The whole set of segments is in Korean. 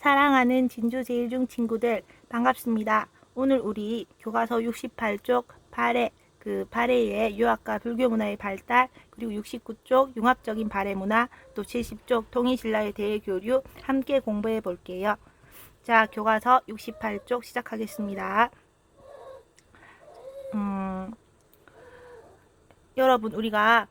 사랑하는 진주제일중 친구들 반갑습니다. 오늘 우리 교과서 68쪽 발해의 유학과 불교 문화의 발달, 그리고 69쪽 융합적인 발해 문화, 또 70쪽 통일신라에 대해 교류 함께 공부해 볼게요. 자, 교과서 68쪽 시작하겠습니다. 여러분, 우리가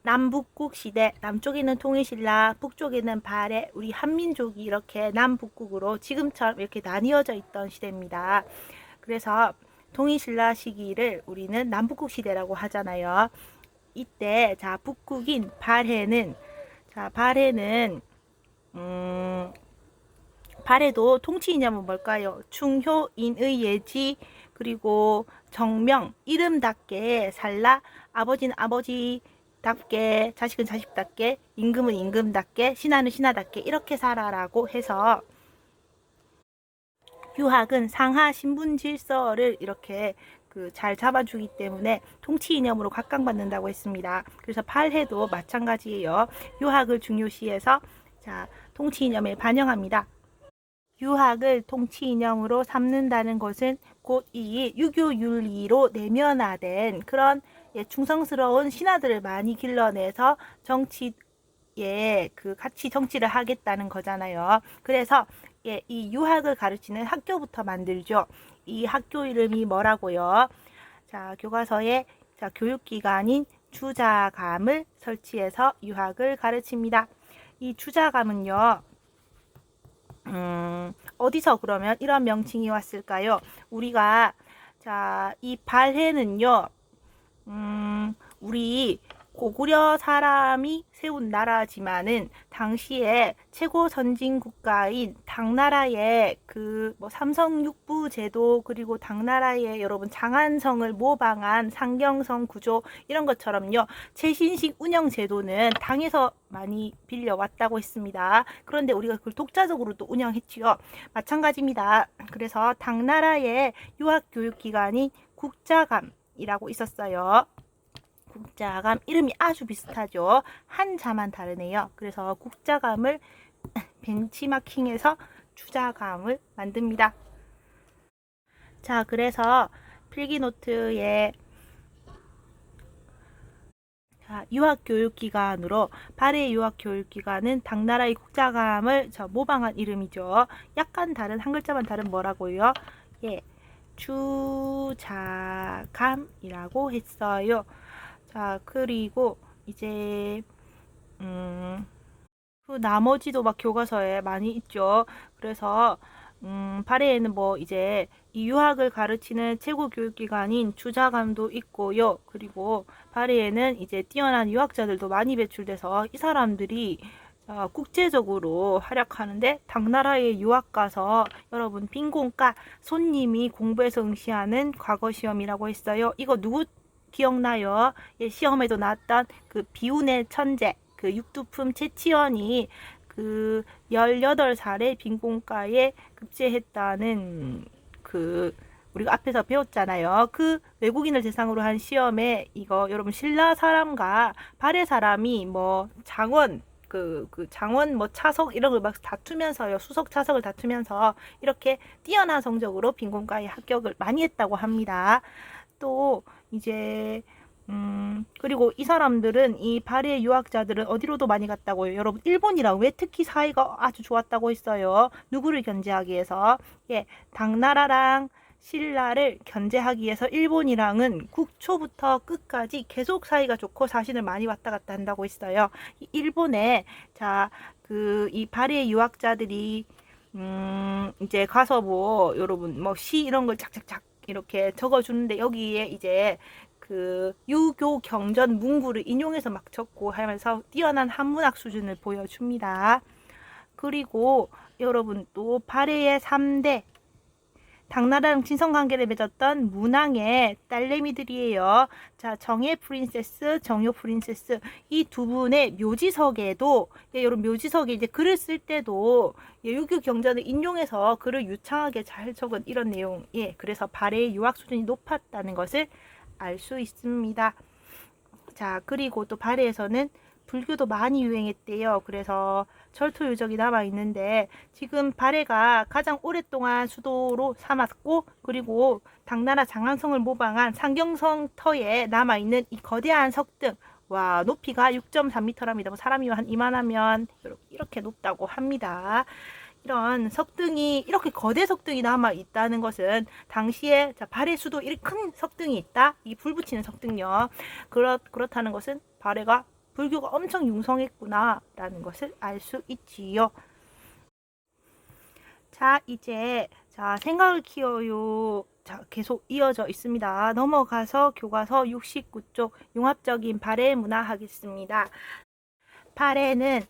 남북국 시대, 남쪽에는 통일신라, 북쪽에는 발해, 우리 한민족이 이렇게 남북국으로 지금처럼 이렇게 나뉘어져 있던 시대입니다. 그래서 통일신라 시기를 우리는 남북국 시대라고 하잖아요. 이때 북국인 발해도 통치 이념은 뭘까요? 충효인의 예지, 그리고 정명, 이름답게 살라, 아버지는 아버지답게, 자식은 자식답게, 임금은 임금답게, 신하는 신하답게 이렇게 살아라고 해서 유학은 상하 신분 질서를 이렇게 잘 잡아주기 때문에 통치 이념으로 각광받는다고 했습니다. 그래서 발해도 마찬가지예요. 유학을 중요시해서 통치 이념에 반영합니다. 유학을 통치 이념으로 삼는다는 것은 곧 이 유교 윤리로 내면화된 그런 충성스러운 신하들을 많이 길러내서 정치에 같이 정치를 하겠다는 거잖아요. 그래서 이 유학을 가르치는 학교부터 만들죠. 이 학교 이름이 뭐라고요? 교과서에 교육기관인 주자감을 설치해서 유학을 가르칩니다. 이 주자감은요, 어디서 그러면 이런 명칭이 왔을까요? 우리가 이 발해는요, 우리 고구려 사람이 세운 나라지만은 당시에 최고 선진 국가인 당나라의 삼성육부 제도, 그리고 당나라의 여러분 장안성을 모방한 상경성 구조 이런 것처럼요, 최신식 운영 제도는 당에서 많이 빌려왔다고 했습니다. 그런데 우리가 그걸 독자적으로 또 운영했지요. 마찬가지입니다. 그래서 당나라의 유학교육기관인 국자감이라고 있었어요. 국자감 이름이 아주 비슷하죠. 한자만 다르네요. 그래서 국자감을 벤치마킹해서 주자감을 만듭니다. 그래서 필기노트에 유학교육기관으로 발해 유학교육기관은 당나라의 국자감을 모방한 이름이죠. 약간 다른 한 글자만 다른 뭐라고요? 주자감이라고 했어요. 그리고 이제 그 나머지도 교과서에 많이 있죠. 그래서 발해에는 이제 이 유학을 가르치는 최고 교육기관인 주자감도 있고요. 그리고 발해에는 이제 뛰어난 유학자들도 많이 배출돼서 이 사람들이 국제적으로 활약하는데, 당나라에 유학 가서 여러분 빈곤가 손님이 공부해서 응시하는 과거 시험이라고 했어요. 이거 누구 기억나요? 시험에도 나왔던 그 비운의 천재, 육두품 채치원이 18살에 빈곤가에 급제했다는 우리가 앞에서 배웠잖아요. 외국인을 대상으로 한 시험에 이거 여러분 신라 사람과 발해 사람이 장원 차석 이런 걸 다투면서요. 수석 차석을 다투면서 이렇게 뛰어난 성적으로 빈곤가에 합격을 많이 했다고 합니다. 또 이제 그리고 이 사람들은, 이 발해 유학자들은 어디로도 많이 갔다고요? 여러분, 일본이랑 왜 특히 사이가 아주 좋았다고 했어요? 누구를 견제하기 위해서? 당나라랑 신라를 견제하기 위해서 일본이랑은 국초부터 끝까지 계속 사이가 좋고 사신을 많이 왔다 갔다 한다고 했어요. 일본에 이 발해 유학자들이 이제 가서 여러분 시 이런 걸 착착착 이렇게 적어주는데, 여기에 이제 유교 경전 문구를 인용해서 막 적고 하면서 뛰어난 한문학 수준을 보여줍니다. 그리고 여러분 또 발해의 3대 당나라랑 친선관계를 맺었던 문왕의 딸내미들이에요. 정예 프린세스, 정요 프린세스, 이 두 분의 묘지석에도, 여러분 묘지석에 이제 글을 쓸 때도 유교 경전을 인용해서 글을 유창하게 잘 적은 이런 내용. 그래서 발해의 유학 수준이 높았다는 것을 알 수 있습니다. 그리고 또 발해에서는 불교도 많이 유행했대요. 그래서 절토 유적이 남아 있는데 지금 발해가 가장 오랫동안 수도로 삼았고 그리고 당나라 장안성을 모방한 상경성 터에 남아 있는 이 거대한 석등 와 높이가 6.3m랍니다. 뭐 사람이 한 이만하면 이렇게 높다고 합니다. 이런 석등이 이렇게 거대 석등이 남아 있다는 것은 당시에 발해 수도 이렇게 큰 석등이 있다. 이 불 붙이는 석등요. 그렇다는 것은 발해가 불교가 엄청 융성했구나 라는 것을 알 수 있지요. 자 이제 생각을 키워요. 자 계속 이어져 있습니다. 넘어가서 교과서 69쪽 융합적인 발해 문화 하겠습니다. 발해는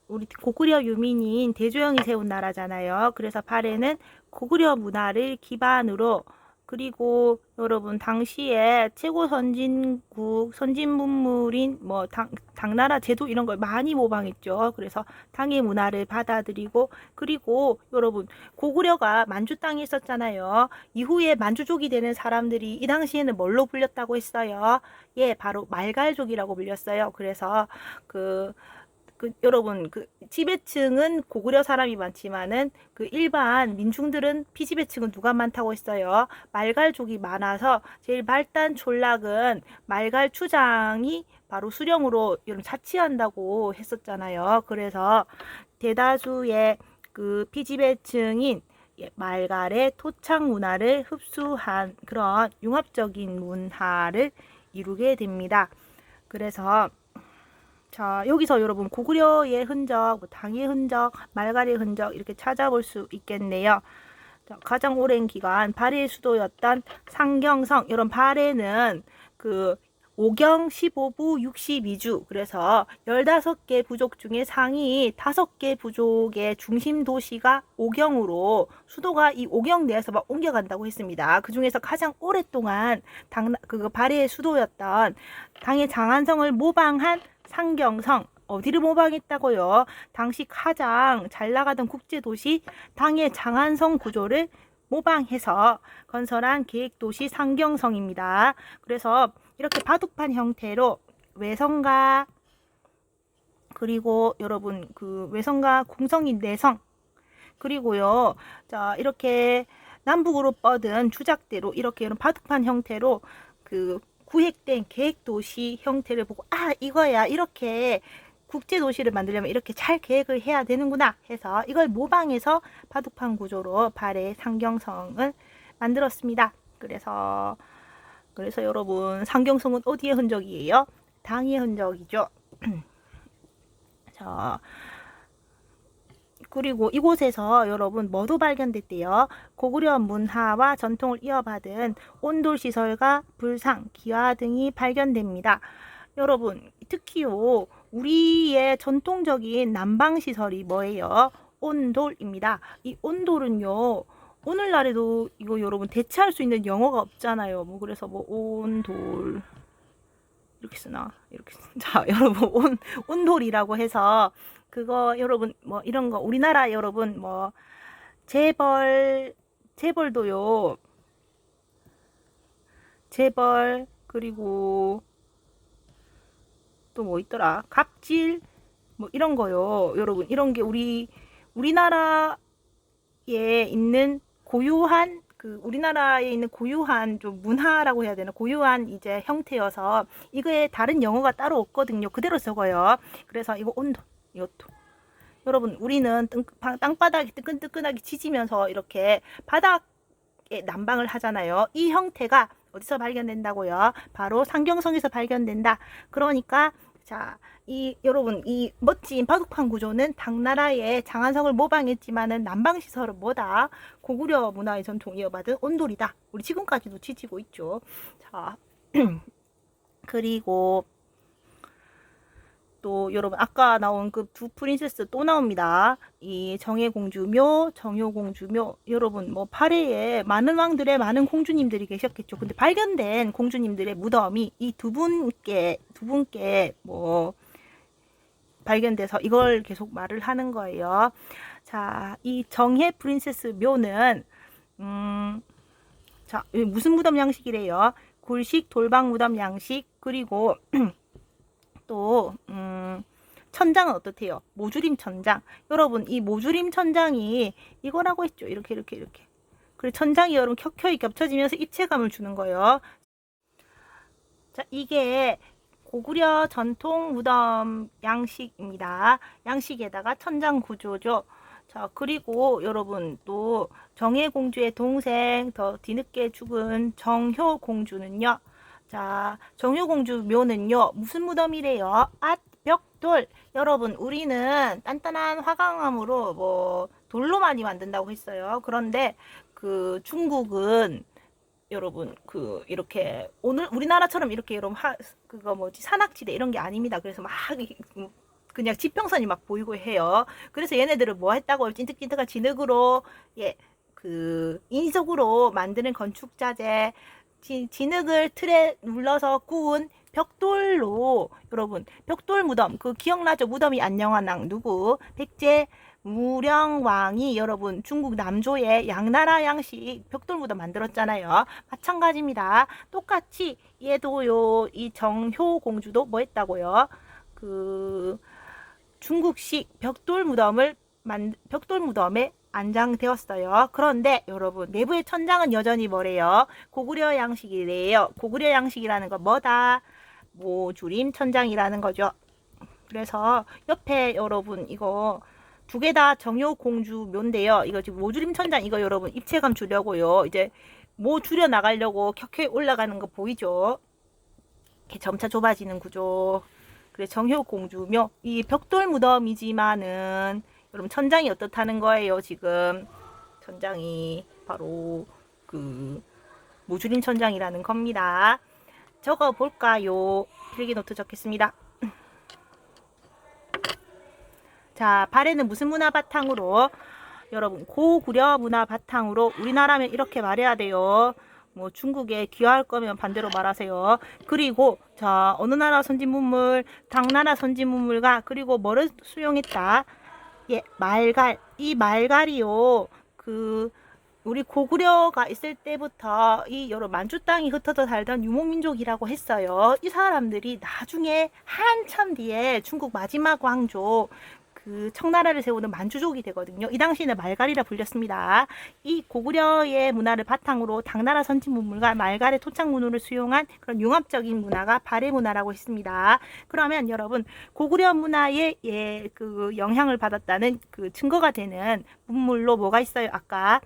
우리 고구려 유민인 대조영이 세운 나라잖아요. 그래서 발해는 고구려 문화를 기반으로 그리고 여러분 당시에 최고 선진국 선진 문물인 뭐 당나라 제도 이런 걸 많이 모방했죠. 그래서 당의 문화를 받아들이고 그리고 여러분 고구려가 만주 땅에 있었잖아요. 이후에 만주족이 되는 사람들이 이 당시에는 뭘로 불렸다고 했어요? 예, 바로 말갈족이라고 불렸어요. 그래서 여러분 지배층은 고구려 사람이 많지만은 일반 민중들은 피지배층은 누가 많다고 했어요? 말갈족이 많아서 제일 발단 촌락은 말갈 추장이 바로 수령으로 자치한다고 했었잖아요. 그래서 대다수의 피지배층인 말갈의 토착 문화를 흡수한 그런 융합적인 문화를 이루게 됩니다. 그래서 자 여기서 여러분 고구려의 흔적, 당의 흔적, 말갈의 흔적 이렇게 찾아볼 수 있겠네요. 자, 가장 오랜 기간 발해의 수도였던 상경성 이런 발해는 오경 15부 62주 그래서 15개 부족 중에 상위 5개 부족의 중심 도시가 오경으로 수도가 이 오경 내에서 막 옮겨간다고 했습니다. 그 중에서 가장 오랫동안 발해의 수도였던 당의 장안성을 모방한 상경성 어디를 모방했다고요? 당시 가장 잘 나가던 국제도시 당의 장안성 구조를 모방해서 건설한 계획도시 상경성입니다. 그래서 이렇게 바둑판 형태로 외성과 그리고 여러분 외성과 공성인 내성 그리고요 자 이렇게 남북으로 뻗은 주작대로 이렇게 바둑판 형태로 구획된 계획도시 형태를 보고 이거야 이렇게 국제도시를 만들려면 이렇게 잘 계획을 해야 되는구나 해서 이걸 모방해서 바둑판 구조로 발해 상경성을 만들었습니다. 그래서 여러분 상경성은 어디의 흔적이에요? 당의 흔적이죠. 자 그리고 이곳에서 여러분 뭐도 발견됐대요? 고구려 문화와 전통을 이어받은 온돌시설과 불상, 기와 등이 발견됩니다. 여러분 특히요 우리의 전통적인 난방시설이 뭐예요? 온돌입니다. 이 온돌은요 오늘날에도 이거 여러분 대체할 수 있는 영어가 없잖아요. 그래서 온돌 이렇게 쓰나? 이렇게 자 여러분 온돌이라고 해서 그거 여러분 이런 거 우리나라 여러분 재벌도요 재벌 그리고 또 뭐 있더라 갑질 이런 거요 여러분 이런 게 우리나라에 있는 고유한 우리나라에 있는 고유한 좀 문화라고 해야 되나 고유한 이제 형태여서 이거에 다른 영어가 따로 없거든요. 그대로 적어요. 그래서 이거 온도 이것도 여러분 우리는 땅바닥이 뜨끈뜨끈하게 지지면서 이렇게 바닥에 난방을 하잖아요. 이 형태가 어디서 발견된다고요? 바로 상경성에서 발견된다. 그러니까 자, 여러분 이 멋진 바둑판 구조는 당나라의 장안성을 모방했지만은 난방시설은 뭐다? 고구려 문화의 전통 이어받은 온돌이다. 우리 지금까지도 지지고 있죠. 자, 그리고 또 여러분 아까 나온 두 프린세스 또 나옵니다. 이 정예공주묘, 정효공주묘 여러분 발해에 많은 왕들의 많은 공주님들이 계셨겠죠. 근데 발견된 공주님들의 무덤이 이 두 분께 발견돼서 이걸 계속 말을 하는 거예요. 자, 이 정예 프린세스 묘는 자 무슨 무덤 양식이래요? 굴식 돌방 무덤 양식 그리고 또 천장은 어떻대요? 모주림 천장. 여러분, 이 모주림 천장이 이거라고 했죠. 이렇게. 그리고 천장이 여러분 켜켜이 겹쳐지면서 입체감을 주는 거예요. 자, 이게 고구려 전통 무덤 양식입니다. 양식에다가 천장 구조죠. 자, 그리고 여러분 또 정혜공주의 동생 더 뒤늦게 죽은 정효공주는요. 자, 정효공주 묘는요. 무슨 무덤이래요? 벽돌. 여러분, 우리는 단단한 화강암으로 뭐 돌로 많이 만든다고 했어요. 그런데 그 중국은 여러분 그 이렇게 오늘 우리나라처럼 이렇게 여러분 그거 뭐지 산악지대 이런 게 아닙니다. 그래서 막 그냥 지평선이 막 보이고 해요. 그래서 얘네들은 뭐 했다고 찐득찐득한 진흙으로 그 인위적으로 만드는 건축자재 진흙을 틀에 눌러서 구운 벽돌로 여러분 벽돌 무덤 그 기억나죠? 무덤이 안녕한왕 누구 백제 무령왕이 여러분 중국 남조의 양나라 양식 벽돌 무덤 만들었잖아요. 마찬가지입니다. 똑같이 얘도요 이 정효공주도 뭐 했다고요? 그 중국식 벽돌 무덤에 안장되었어요. 그런데 여러분 내부의 천장은 여전히 뭐래요? 고구려 양식이래요. 고구려 양식이라는 건 뭐다? 모주림 천장이라는 거죠. 그래서 옆에 여러분 이거 두 개 다 정효공주 묘인데요. 이거 지금 모주림 천장 이거 여러분 입체감 주려고요. 이제 모 줄여 나가려고 켜켜이 올라가는 거 보이죠? 이렇게 점차 좁아지는 구조. 그래 정효공주묘 이 벽돌 무덤이지만은 여러분 천장이 어떻다는 거예요. 지금 천장이 바로 그 모주림 천장이라는 겁니다. 적어 볼까요? 필기노트 적겠습니다. 자, 발에는 무슨 문화 바탕으로? 여러분 고구려 문화 바탕으로 우리나라면 이렇게 말해야 돼요. 뭐 중국에 귀화할 거면 반대로 말하세요. 그리고 자 어느 나라 선진문물 당나라 선진문물과 그리고 뭐를 수용했다? 예, 말갈. 이 말갈이요. 그 우리 고구려가 있을 때부터 이 여러 만주 땅이 흩어져 살던 유목민족이라고 했어요. 이 사람들이 나중에 한참 뒤에 중국 마지막 왕조 그 청나라를 세우는 만주족이 되거든요. 이 당시에는 말갈이라 불렸습니다. 이 고구려의 문화를 바탕으로 당나라 선진문물과 말갈의 토착문화를 수용한 그런 융합적인 문화가 발해 문화라고 했습니다. 그러면 여러분 고구려 문화에 그 영향을 받았다는 그 증거가 되는 문물로 뭐가 있어요? 아까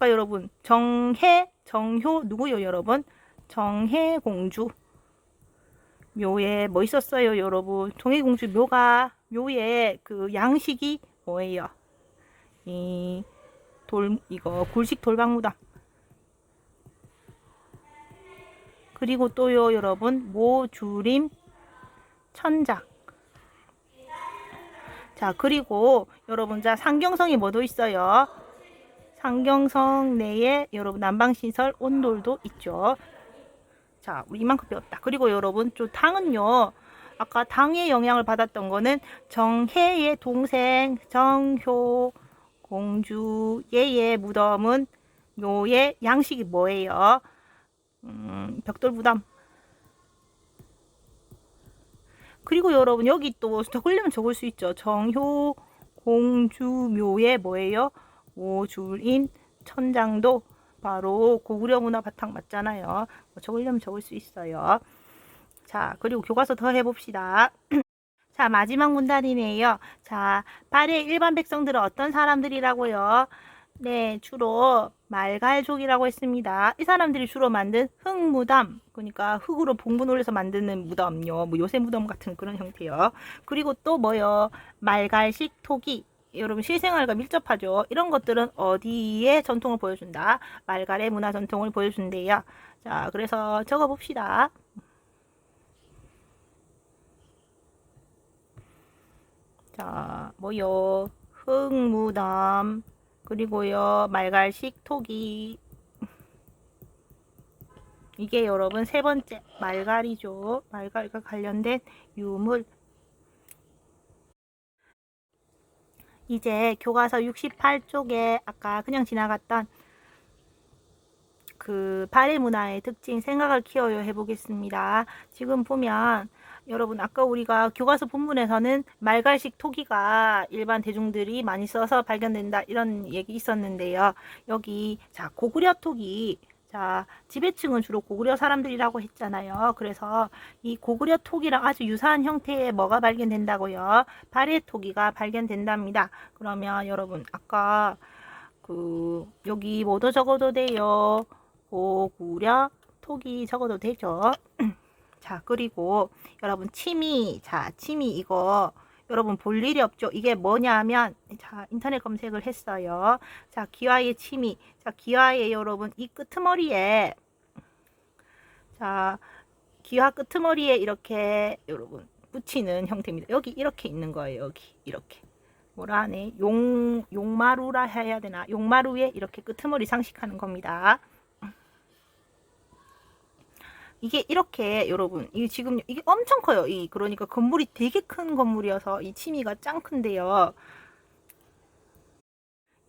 여러분 정효 누구요 여러분? 정혜공주 묘에 뭐 있었어요 여러분? 정혜공주 묘에 그 양식이 뭐예요? 이거 굴식 돌방무덤. 그리고 또요 여러분 모주림 천장. 자 그리고 여러분 자 상경성이 뭐도 있어요? 상경성 내에 여러분 난방시설 온돌도 있죠. 자 우리 이만큼 배웠다. 그리고 여러분 좀 당은요. 아까 당의 영향을 받았던 거는 정혜의 동생 정효 공주 얘의 무덤은 묘의 양식이 뭐예요? 벽돌 무덤. 그리고 여러분 여기 또 적으려면 적을 수 있죠. 정효 공주 묘의 뭐예요? 모주림 천장도 바로 고구려 문화 바탕 맞잖아요. 적으려면 적을 수 있어요. 자, 그리고 교과서 더 해봅시다. 자, 마지막 문단이네요. 자, 발해 일반 백성들은 어떤 사람들이라고요? 네, 주로 말갈족이라고 했습니다. 이 사람들이 주로 만든 흙무덤, 그러니까 흙으로 봉분 올려서 만드는 무덤요. 뭐 요새 무덤 같은 그런 형태요. 그리고 또 뭐요? 말갈식 토기. 여러분 실생활과 밀접하죠. 이런 것들은 어디에 전통을 보여준다? 말갈의 문화 전통을 보여준대요. 자, 그래서 적어봅시다. 자, 뭐요? 흙무덤, 그리고요, 말갈식 토기. 이게 여러분 세 번째 말갈이죠. 말갈과 관련된 유물. 이제 교과서 68쪽에 아까 그냥 지나갔던 그 발해 문화의 특징 생각을 키워요 해보겠습니다. 지금 보면 여러분 아까 우리가 교과서 본문에서는 말갈식 토기가 일반 대중들이 많이 써서 발견된다 이런 얘기 있었는데요. 여기 자 고구려 토기 자 지배층은 주로 고구려 사람들이라고 했잖아요. 그래서 이 고구려 토기랑 아주 유사한 형태의 뭐가 발견된다고요? 발해 토기가 발견된답니다. 그러면 여러분 아까 그 여기 뭐도 적어도 돼요. 고구려 토기 적어도 되죠. 자 그리고 여러분 치미 자 치미 이거 여러분 볼 일이 없죠. 이게 뭐냐면 자 인터넷 검색을 했어요. 자 기와의 치미 자 기와의 여러분 이 끄트머리에 자 기와 끄트머리에 이렇게 여러분 붙이는 형태입니다. 여기 이렇게 있는 거예요. 여기 이렇게 뭐라 하네 용마루라 해야 되나 용마루에 이렇게 끄트머리 장식하는 겁니다. 이게 이렇게 여러분 이게 지금 이게 엄청 커요. 그러니까 건물이 되게 큰 건물이어서 이 치미가 짱 큰데요.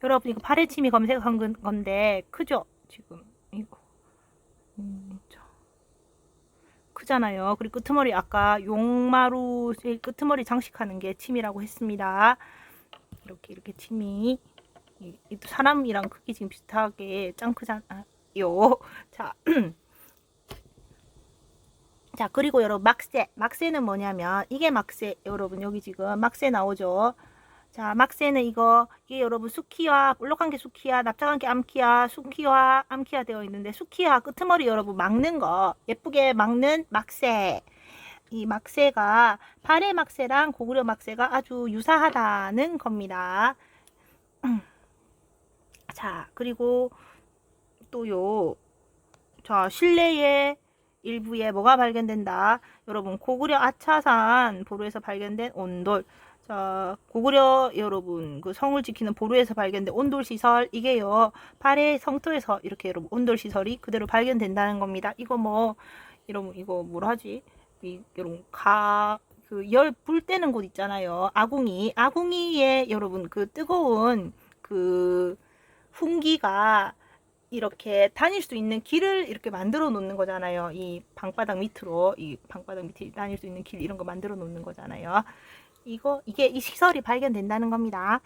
여러분 이거 발해 치미 검색한 건데 크죠? 지금 이거 크잖아요. 그리고 끄트머리 아까 용마루 끄트머리 장식하는 게 치미라고 했습니다. 이렇게 치미 이 사람이랑 크기 지금 비슷하게 짱 크잖아요. 자. 자 그리고 여러분 막새는 뭐냐면 이게 막새 여러분 여기 지금 막새 나오죠. 자 막새는 이게 여러분 수키와 볼록한 게 수키와 납작한 게 암키와 수키와 암키와 되어 있는데 수키와 끄트머리 여러분 막는 거 예쁘게 막는 막새 이 막새가 발해 막새랑 고구려 막새가 아주 유사하다는 겁니다. 자 그리고 또요 자 실내에 일부에 뭐가 발견된다. 여러분 고구려 아차산 보루에서 발견된 온돌. 자 고구려 여러분 그 성을 지키는 보루에서 발견된 온돌 시설 이게요 발해 성토에서 이렇게 여러분 온돌 시설이 그대로 발견된다는 겁니다. 이거 뭐 여러분 이거 뭐라 하지? 여러분 그 열 불 때는 곳 있잖아요. 아궁이에 여러분 그 뜨거운 그 훈기가 이렇게 다닐 수 있는 길을 이렇게 만들어 놓는 거잖아요. 이 방바닥 밑으로 이 방바닥 밑에 다닐 수 있는 길 이런 거 만들어 놓는 거잖아요. 이게 이 시설이 발견된다는 겁니다.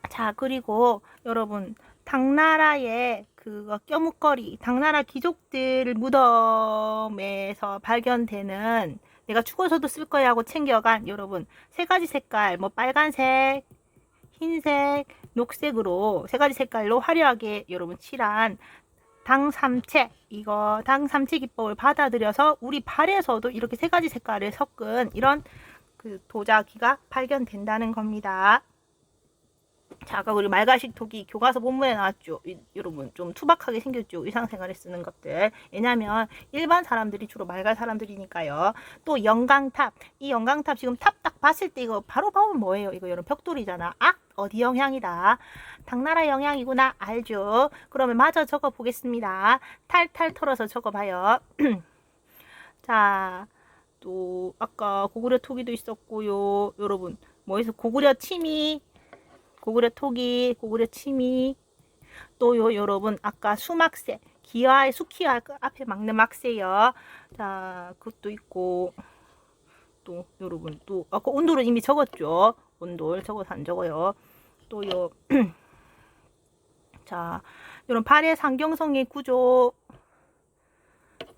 자 그리고 여러분 당나라의 그거 껴묵거리 당나라 귀족들 무덤에서 발견되는 내가 죽어서도 쓸 거야 하고 챙겨간 여러분 세 가지 색깔 뭐 빨간색 흰색, 녹색으로 세 가지 색깔로 화려하게 여러분 칠한 당삼채 이거 당삼채 기법을 받아들여서 우리 발에서도 이렇게 세 가지 색깔을 섞은 이런 그 도자기가 발견된다는 겁니다. 자, 아까 우리 말가식 토기 교과서 본문에 나왔죠. 여러분 좀 투박하게 생겼죠. 일상생활에 쓰는 것들. 왜냐면 일반 사람들이 주로 말갈 사람들이니까요. 또 영광탑. 이 영광탑 지금 탑 딱 봤을 때 이거 바로 보면 뭐예요? 이거 여러분 벽돌이잖아. 어디 영향이다. 당나라 영향이구나. 알죠? 그러면 마저 적어 보겠습니다. 탈탈 털어서 적어봐요. 자, 또 아까 고구려 토기도 있었고요. 여러분 뭐해서 고구려 치미 고구려 토기, 고구려 치미, 또요 여러분 아까 수막새, 기와의 수키와 그 앞에 막는 막새요. 자, 그것도 있고 또 여러분 또 아까 온돌은 이미 적었죠. 온돌 적어서 안 적어요. 또요. 자, 여러분 발해 상경성의 구조.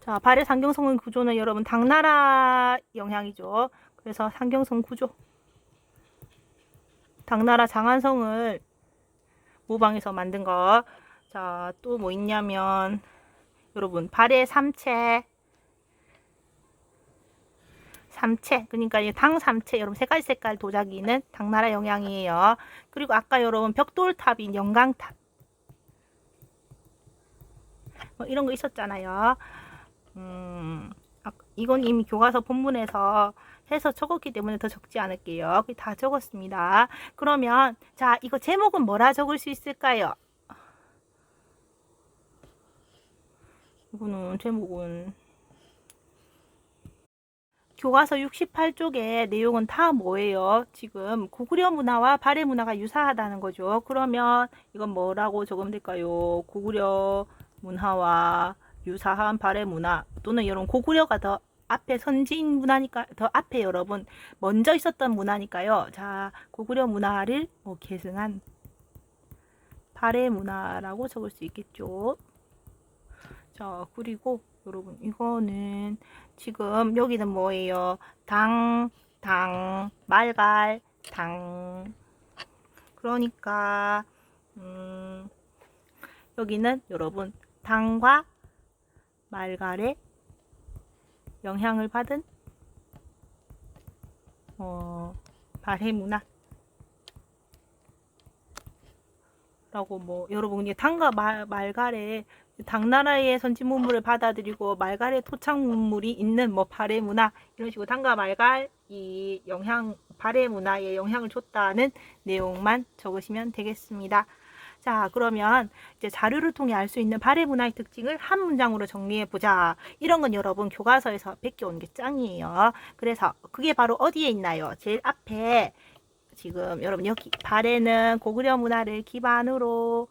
자, 발해 상경성의 구조는 여러분 당나라 영향이죠. 그래서 상경성 구조. 당나라 장안성을 모방해서 만든 거. 자, 또 뭐 있냐면 여러분 발해 삼채 그러니까 당삼채 여러분 세 가지 색깔 도자기는 당나라 영향이에요. 그리고 아까 여러분 벽돌탑인 영광탑 뭐 이런 거 있었잖아요. 이건 이미 교과서 본문에서 해서 적었기 때문에 더 적지 않을게요. 다 적었습니다. 그러면 자 이거 제목은 뭐라 적을 수 있을까요? 이거는 제목은 교과서 68쪽의 내용은 다 뭐예요? 지금 고구려 문화와 발해 문화가 유사하다는 거죠. 그러면 이건 뭐라고 적으면 될까요? 고구려 문화와 유사한 발해 문화 또는 여러분 고구려가 더 앞에 선진 문화니까 더 앞에 여러분 먼저 있었던 문화니까요. 자, 고구려 문화를 계승한 발해 문화라고 적을 수 있겠죠. 자, 그리고 여러분 이거는 지금 여기는 뭐예요? 당, 말갈, 당. 그러니까 여기는 여러분 당과 말갈의 영향을 받은 발해 문화 라고 여러분 이제 당과 말갈의 당나라의 선진 문물을 받아들이고 말갈의 토착 문물이 있는 발해 문화 이런 식으로 당과 말갈 이 영향 발해 문화에 영향을 줬다는 내용만 적으시면 되겠습니다. 자, 그러면 이제 자료를 통해 알 수 있는 발해 문화의 특징을 한 문장으로 정리해 보자. 이런 건 여러분 교과서에서 베껴온 게 짱이에요. 그래서 그게 바로 어디에 있나요? 제일 앞에 지금 여러분 여기 발해는 고구려 문화를 기반으로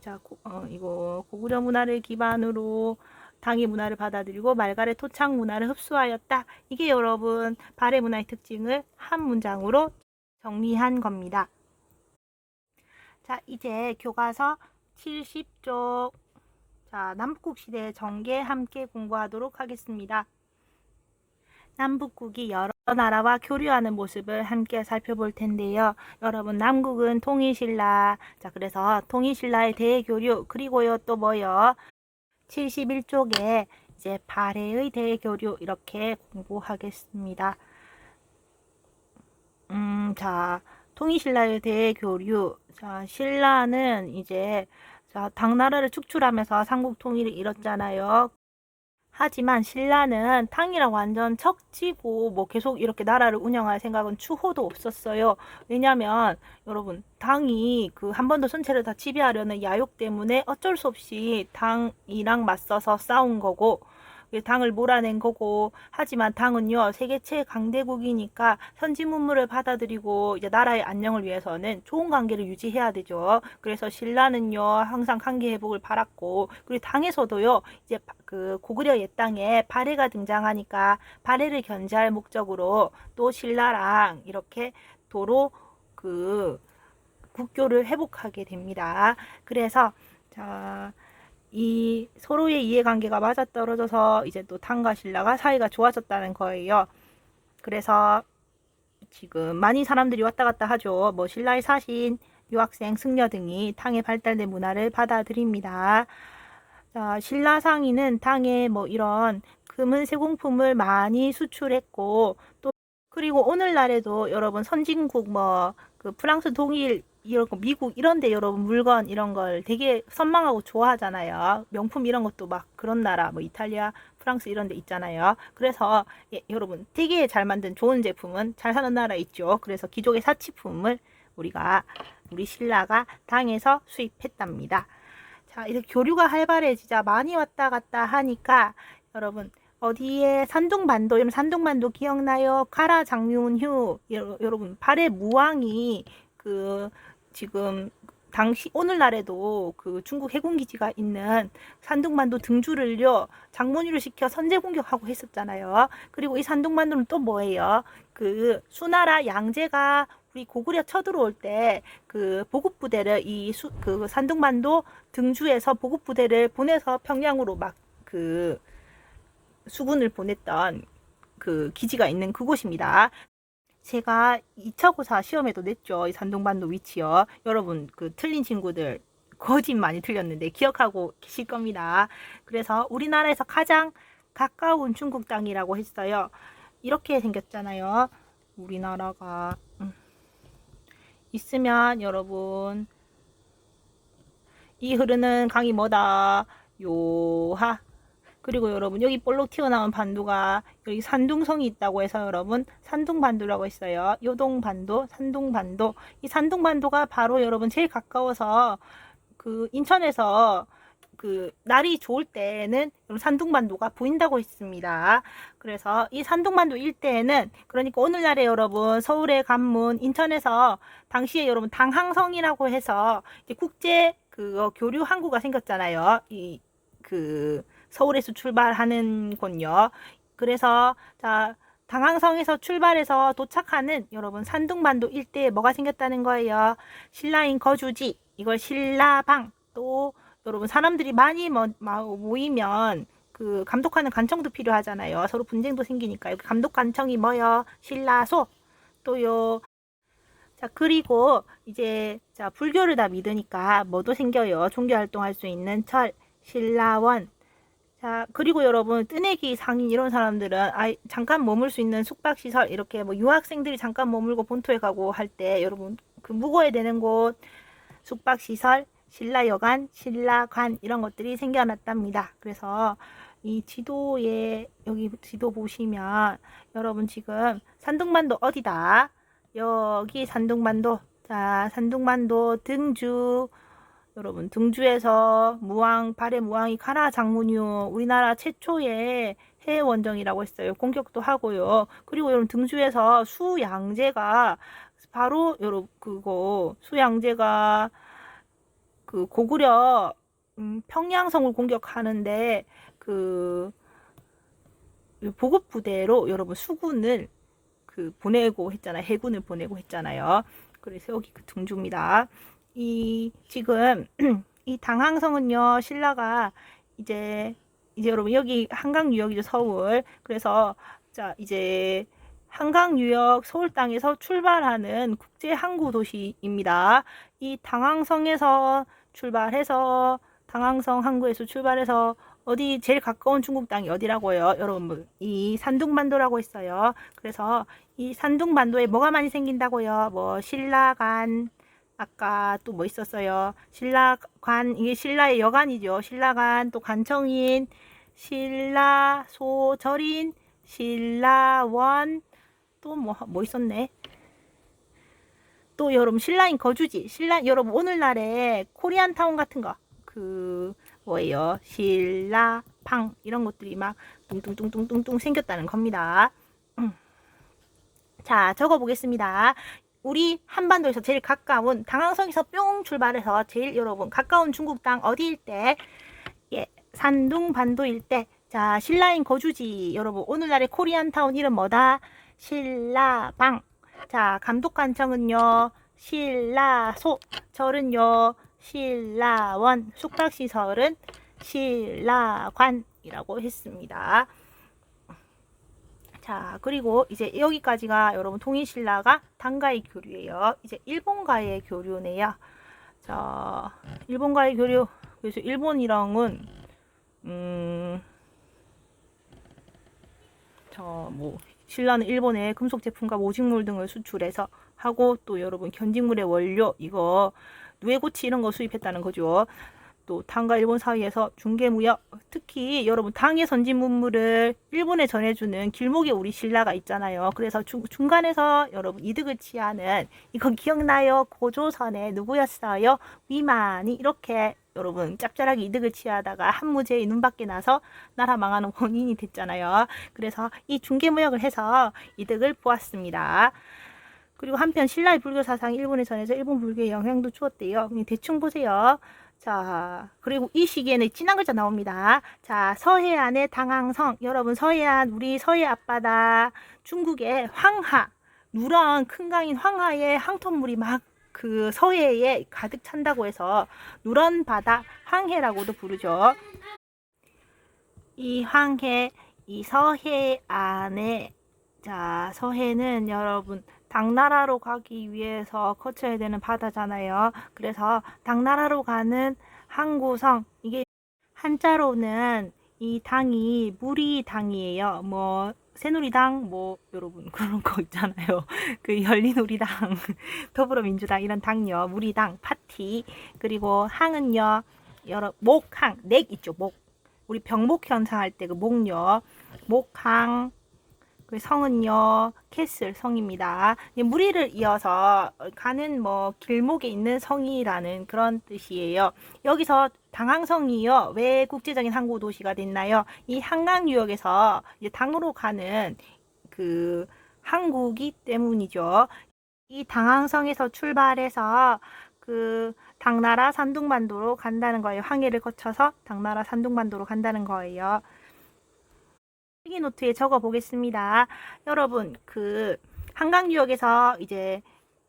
자, 이거 고구려 문화를 기반으로 당의 문화를 받아들이고 말갈의 토착 문화를 흡수하였다. 이게 여러분 발해 문화의 특징을 한 문장으로 정리한 겁니다. 자, 이제 교과서 70쪽 자, 남북국 시대 전개 함께 공부하도록 하겠습니다. 남북국이 여러 나라와 교류하는 모습을 함께 살펴볼 텐데요. 여러분 남국은 통일신라 자, 그래서 통일신라의 대교류 그리고요 또 뭐요 71쪽에 이제 발해의 대교류 이렇게 공부하겠습니다. 자, 통일신라에 대해 교류. 자, 신라는 이제 자, 당나라를 축출하면서 삼국 통일을 이뤘잖아요. 하지만 신라는 당이랑 완전 척지고 계속 이렇게 나라를 운영할 생각은 추호도 없었어요. 왜냐면 여러분 당이 그 한 번 더 전체를 다 지배하려는 야욕 때문에 어쩔 수 없이 당이랑 맞서서 싸운 거고 당을 몰아낸 거고 하지만 당은요 세계 최강대국이니까 선진 문물을 받아들이고 이제 나라의 안녕을 위해서는 좋은 관계를 유지해야 되죠. 그래서 신라는요 항상 관계 회복을 바랐고 그리고 당에서도요 이제 그 고구려 옛땅에 발해가 등장하니까 발해를 견제할 목적으로 또 신라랑 이렇게 도로 그 국교를 회복하게 됩니다. 그래서 자. 이 서로의 이해관계가 맞아떨어져서 이제 또 당과 신라가 사이가 좋아졌다는 거예요. 그래서 지금 많이 사람들이 왔다 갔다 하죠. 신라의 사신, 유학생, 승려 등이 당의 발달된 문화를 받아들입니다. 자, 신라 상인은 당에 이런 금은 세공품을 많이 수출했고 또 그리고 오늘날에도 여러분 선진국 그 프랑스 동일 이런 거 미국 이런데 여러분 물건 이런 걸 되게 선망하고 좋아하잖아요. 명품 이런 것도 막 그런 나라 이탈리아, 프랑스 이런 데 있잖아요. 그래서 여러분 되게 잘 만든 좋은 제품은 잘 사는 나라 있죠. 그래서 귀족의 사치품을 우리 신라가 당에서 수입했답니다. 자, 이렇게 교류가 활발해지자 많이 왔다 갔다 하니까 여러분 어디에 산둥반도 기억나요? 가라 장윤휴 여러분 발해 무왕이 그 지금 당시 오늘날에도 그 중국 해군기지가 있는 산둥반도 등주를요 장문위로 시켜 선제 공격하고 했었잖아요. 그리고 이 산둥반도는 또 뭐예요? 그 수나라 양제가 우리 고구려 쳐들어올 때 그 보급부대를 그 산둥반도 등주에서 보급부대를 보내서 평양으로 그 수군을 보냈던 그 기지가 있는 그곳입니다. 제가 2차 고사 시험에도 냈죠. 이 산둥반도 위치요. 여러분 그 틀린 친구들 거짓 많이 틀렸는데 기억하고 계실 겁니다. 그래서 우리나라에서 가장 가까운 중국 땅이라고 했어요. 이렇게 생겼잖아요. 우리나라가 있으면 여러분 이 흐르는 강이 뭐다? 요하. 그리고 여러분 여기 볼록 튀어나온 반도가 여기 산둥성이 있다고 해서 여러분 산둥반도라고 했어요. 요동반도, 산둥반도. 이 산둥반도가 바로 여러분 제일 가까워서 그 인천에서 그 날이 좋을 때는 산둥반도가 보인다고 했습니다. 그래서 이 산둥반도 일대에는 그러니까 오늘날에 여러분 서울의 관문 인천에서 당시에 여러분 당항성이라고 해서 이제 국제 그 교류 항구가 생겼잖아요. 그 서울에서 출발하는 곳요. 그래서 자, 당항성에서 출발해서 도착하는 여러분 산둥반도 일대에 뭐가 생겼다는 거예요. 신라인 거주지, 이걸 신라방. 또 여러분 사람들이 많이 모이면 그 감독하는 관청도 필요하잖아요. 서로 분쟁도 생기니까 여기 감독 관청이 뭐요? 신라소. 또요. 자, 그리고 이제 자, 불교를 다 믿으니까 뭐도 생겨요. 종교 활동할 수 있는 절, 신라원. 자, 그리고 여러분 뜨내기 상인 이런 사람들은 잠깐 머물 수 있는 숙박시설, 이렇게 뭐 유학생들이 잠깐 머물고 본토에 가고 할 때 여러분 그 묵어야 되는 곳, 숙박시설, 신라여관, 신라관 이런 것들이 생겨났답니다. 그래서 이 지도에 여기 지도 보시면 여러분 지금 산둥반도 어디다? 여기 산둥반도. 자, 산둥반도 등주. 여러분 등주에서 무왕, 발해 무왕이 가라 장문유, 우리나라 최초의 해외 원정이라고 했어요. 공격도 하고요. 그리고 여러분 등주에서 수양제가 바로 여러분 그거 수양제가 그 고구려 평양성을 공격하는데 그 보급 부대로 여러분 수군을 그 보내고 했잖아요. 해군을 보내고 했잖아요. 그래서 여기 그 등주입니다. 이 지금 이 당항성은요, 신라가 이제 여러분 여기 한강유역이죠, 서울. 그래서 자, 이제 한강유역 서울 땅에서 출발하는 국제 항구 도시입니다. 이 당항성에서 출발해서 당항성 항구에서 출발해서 어디 제일 가까운 중국 땅이 어디라고요? 여러분 이 산둥반도라고 했어요. 그래서 이 산둥반도에 뭐가 많이 생긴다고요? 뭐 신라관, 아까 또 뭐 있었어요? 신라관, 이게 신라의 여관이죠. 신라관, 또 관청인, 신라소절인, 신라원, 또 뭐 있었네? 또 여러분 신라인 거주지, 여러분 오늘날에 코리안타운 같은 거, 그 뭐예요? 신라방 이런 것들이 막 뚱뚱뚱뚱뚱 생겼다는 겁니다. 자, 적어 보겠습니다. 우리 한반도에서 제일 가까운 당항성에서 뿅 출발해서 제일 여러분 가까운 중국 땅 어디일 때? 예, 산둥반도일 때. 자, 신라인 거주지 여러분 오늘날의 코리안타운 이름 뭐다? 신라방. 자, 감독관청은요 신라소, 절은요 신라원, 숙박시설은 신라관이라고 했습니다. 자, 그리고 이제 여기까지가 여러분 통일신라가 당과의 교류예요. 이제 일본과의 교류네요. 자, 일본과의 교류. 그래서 일본이랑은 뭐 신라는 일본에 금속 제품과 모직물 등을 수출해서 하고, 또 여러분 견직물의 원료 이거 누에고치 이런 거 수입했다는 거죠. 또 당과 일본 사이에서 중개무역, 특히 여러분 당의 선진 문물을 일본에 전해주는 길목에 우리 신라가 있잖아요. 그래서 중간에서 여러분 이득을 취하는, 이거 기억나요? 고조선에 누구였어요? 위만이 이렇게 여러분 짭짤하게 이득을 취하다가 한무제의 눈밖에 나서 나라 망하는 원인이 됐잖아요. 그래서 이 중개무역을 해서 이득을 보았습니다. 그리고 한편 신라의 불교 사상이 일본에 전해져 일본 불교에 영향도 주었대요. 대충 보세요. 자, 그리고 이 시기에는 진한 글자 나옵니다. 자, 서해안의 당항성. 여러분 서해안, 우리 서해 앞바다, 중국의 황하, 누런 큰 강인 황하의 항토물이 막 그 서해에 가득 찬다고 해서 누런 바다, 황해라고도 부르죠. 이 황해, 이 서해안에, 자, 서해는 여러분 당나라로 가기 위해서 거쳐야 되는 바다잖아요. 그래서 당나라로 가는 항구성, 이게 한자로는 이 당이 무리당이에요. 뭐 새누리당, 뭐 여러분 그런 거 있잖아요. 그 열린우리당, 더불어민주당 이런 당요. 무리당, 파티. 그리고 항은요, 목항, 넥 있죠. 목. 우리 병목 현상 할 때 그 목요. 목항. 그 성은요, 캐슬 성입니다. 무리를 이어서 가는 뭐 길목에 있는 성이라는 그런 뜻이에요. 여기서 당항성이요, 왜 국제적인 항구 도시가 됐나요? 이 한강 유역에서 이제 당으로 가는 그 항구기 때문이죠. 이 당항성에서 출발해서 그 당나라 산둥반도로 간다는 거예요. 항해를 거쳐서 당나라 산둥반도로 간다는 거예요. 필기 노트에 적어 보겠습니다. 여러분, 그 한강 유역에서 이제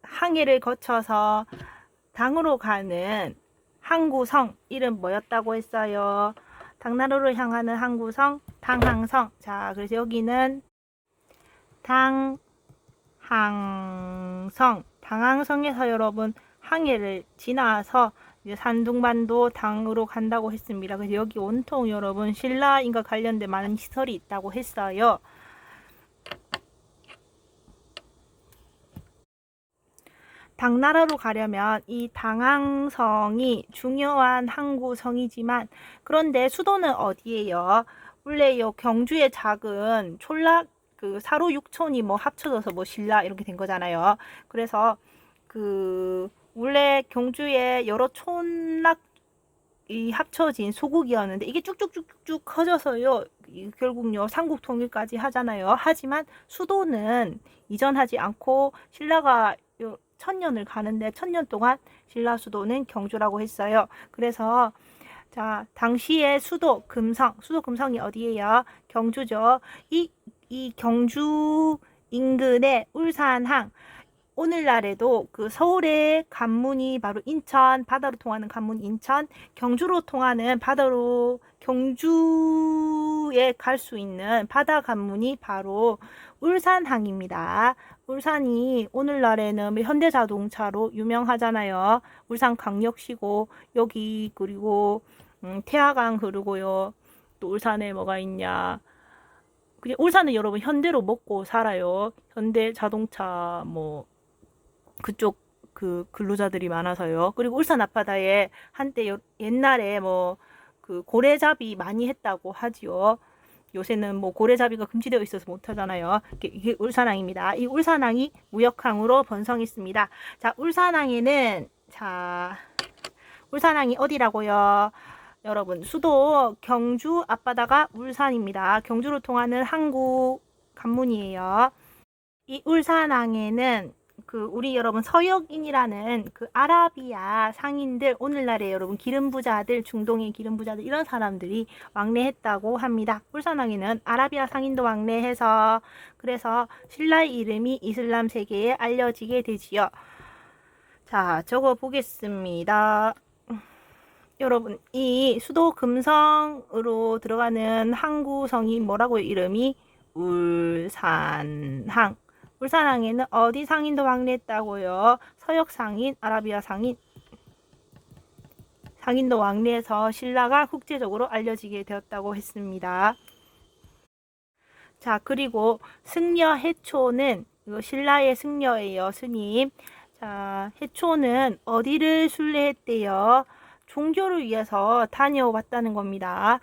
항해를 거쳐서 당으로 가는 항구성 이름 뭐였다고 했어요? 당나라로 향하는 항구성 당항성. 자, 그래서 여기는 당항성에서 여러분 항해를 지나서 이제 산둥반도 당으로 간다고 했습니다. 그래서 여기 온통 여러분 신라인과 관련된 많은 시설이 있다고 했어요. 당나라로 가려면 이 당항성이 중요한 항구성이지만, 그런데 수도는 어디예요? 원래 요 경주의 작은 촌락 그 사로 육촌이 뭐 합쳐져서 뭐 신라 이렇게 된 거잖아요. 그래서 그 원래 경주의 여러 촌락이 합쳐진 소국이었는데 이게 쭉쭉쭉쭉 커져서요. 결국요 삼국 통일까지 하잖아요. 하지만 수도는 이전하지 않고 신라가 1000년을 가는데 1000년 동안 신라 수도는 경주라고 했어요. 그래서 자, 당시의 수도 금성이 어디예요? 경주죠. 이 경주 인근의 울산항, 오늘날에도 그 서울의 관문이 바로 인천, 바다로 통하는 관문 인천, 경주로 통하는 바다로 경주에 갈 수 있는 바다 관문이 바로 울산항입니다. 울산이 오늘날에는 현대자동차로 유명하잖아요. 울산광역시고 여기 그리고 태화강 흐르고요. 또 울산에 뭐가 있냐? 그냥 울산은 여러분 현대로 먹고 살아요. 현대자동차 뭐 그쪽 그 근로자들이 많아서요. 그리고 울산 앞바다에 한때 옛날에 뭐 그 고래잡이 많이 했다고 하지요. 요새는 뭐 고래잡이가 금지되어 있어서 못하잖아요. 이게 울산항입니다. 이 울산항이 무역항으로 번성했습니다. 자, 울산항이 어디라고요? 여러분, 수도 경주 앞바다가 울산입니다. 경주로 통하는 항구 관문이에요. 이 울산항에는 그 우리 여러분 서역인이라는 그 아라비아 상인들, 오늘날에 여러분 기름부자들, 중동의 기름부자들 이런 사람들이 왕래했다고 합니다. 울산항에는 아라비아 상인도 왕래해서 그래서 신라의 이름이 이슬람 세계에 알려지게 되지요. 자, 적어 보겠습니다. 여러분, 이 수도 금성으로 들어가는 항구성이 뭐라고요? 이름이 울산항. 울산항에는 어디 상인도 왕래했다고요? 서역 상인, 아라비아 상인도 왕래해서 신라가 국제적으로 알려지게 되었다고 했습니다. 자, 그리고 승려 해초는 이거 신라의 승려예요, 스님. 자, 해초는 어디를 순례했대요? 종교를 위해서 다녀왔다는 겁니다.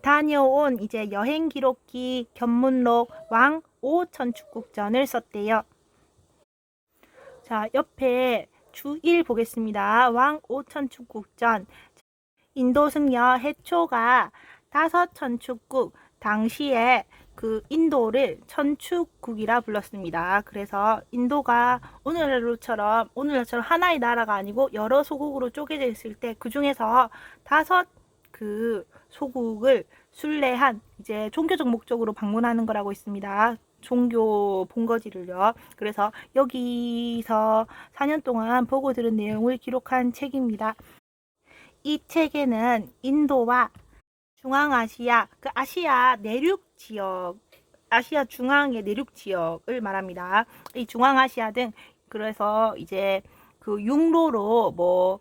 다녀온 이제 여행 기록기 견문록 왕 오천축국전을 썼대요. 자, 옆에 주 1 보겠습니다. 왕 오천축국전. 인도 승려 해초가 5천축국, 당시에 그 인도를 천축국이라 불렀습니다. 그래서 인도가 오늘날처럼 하나의 나라가 아니고 여러 소국으로 쪼개져 있을 때 그 중에서 5 그 소국을 순례한 이제 종교적 목적으로 방문하는 거라고 있습니다. 종교 본거지를요. 그래서 여기서 4년 동안 보고 들은 내용을 기록한 책입니다. 이 책에는 인도와 중앙아시아, 그 아시아 내륙 지역, 아시아 중앙의 내륙 지역을 말합니다. 이 중앙아시아 등, 그래서 이제 그 육로로 뭐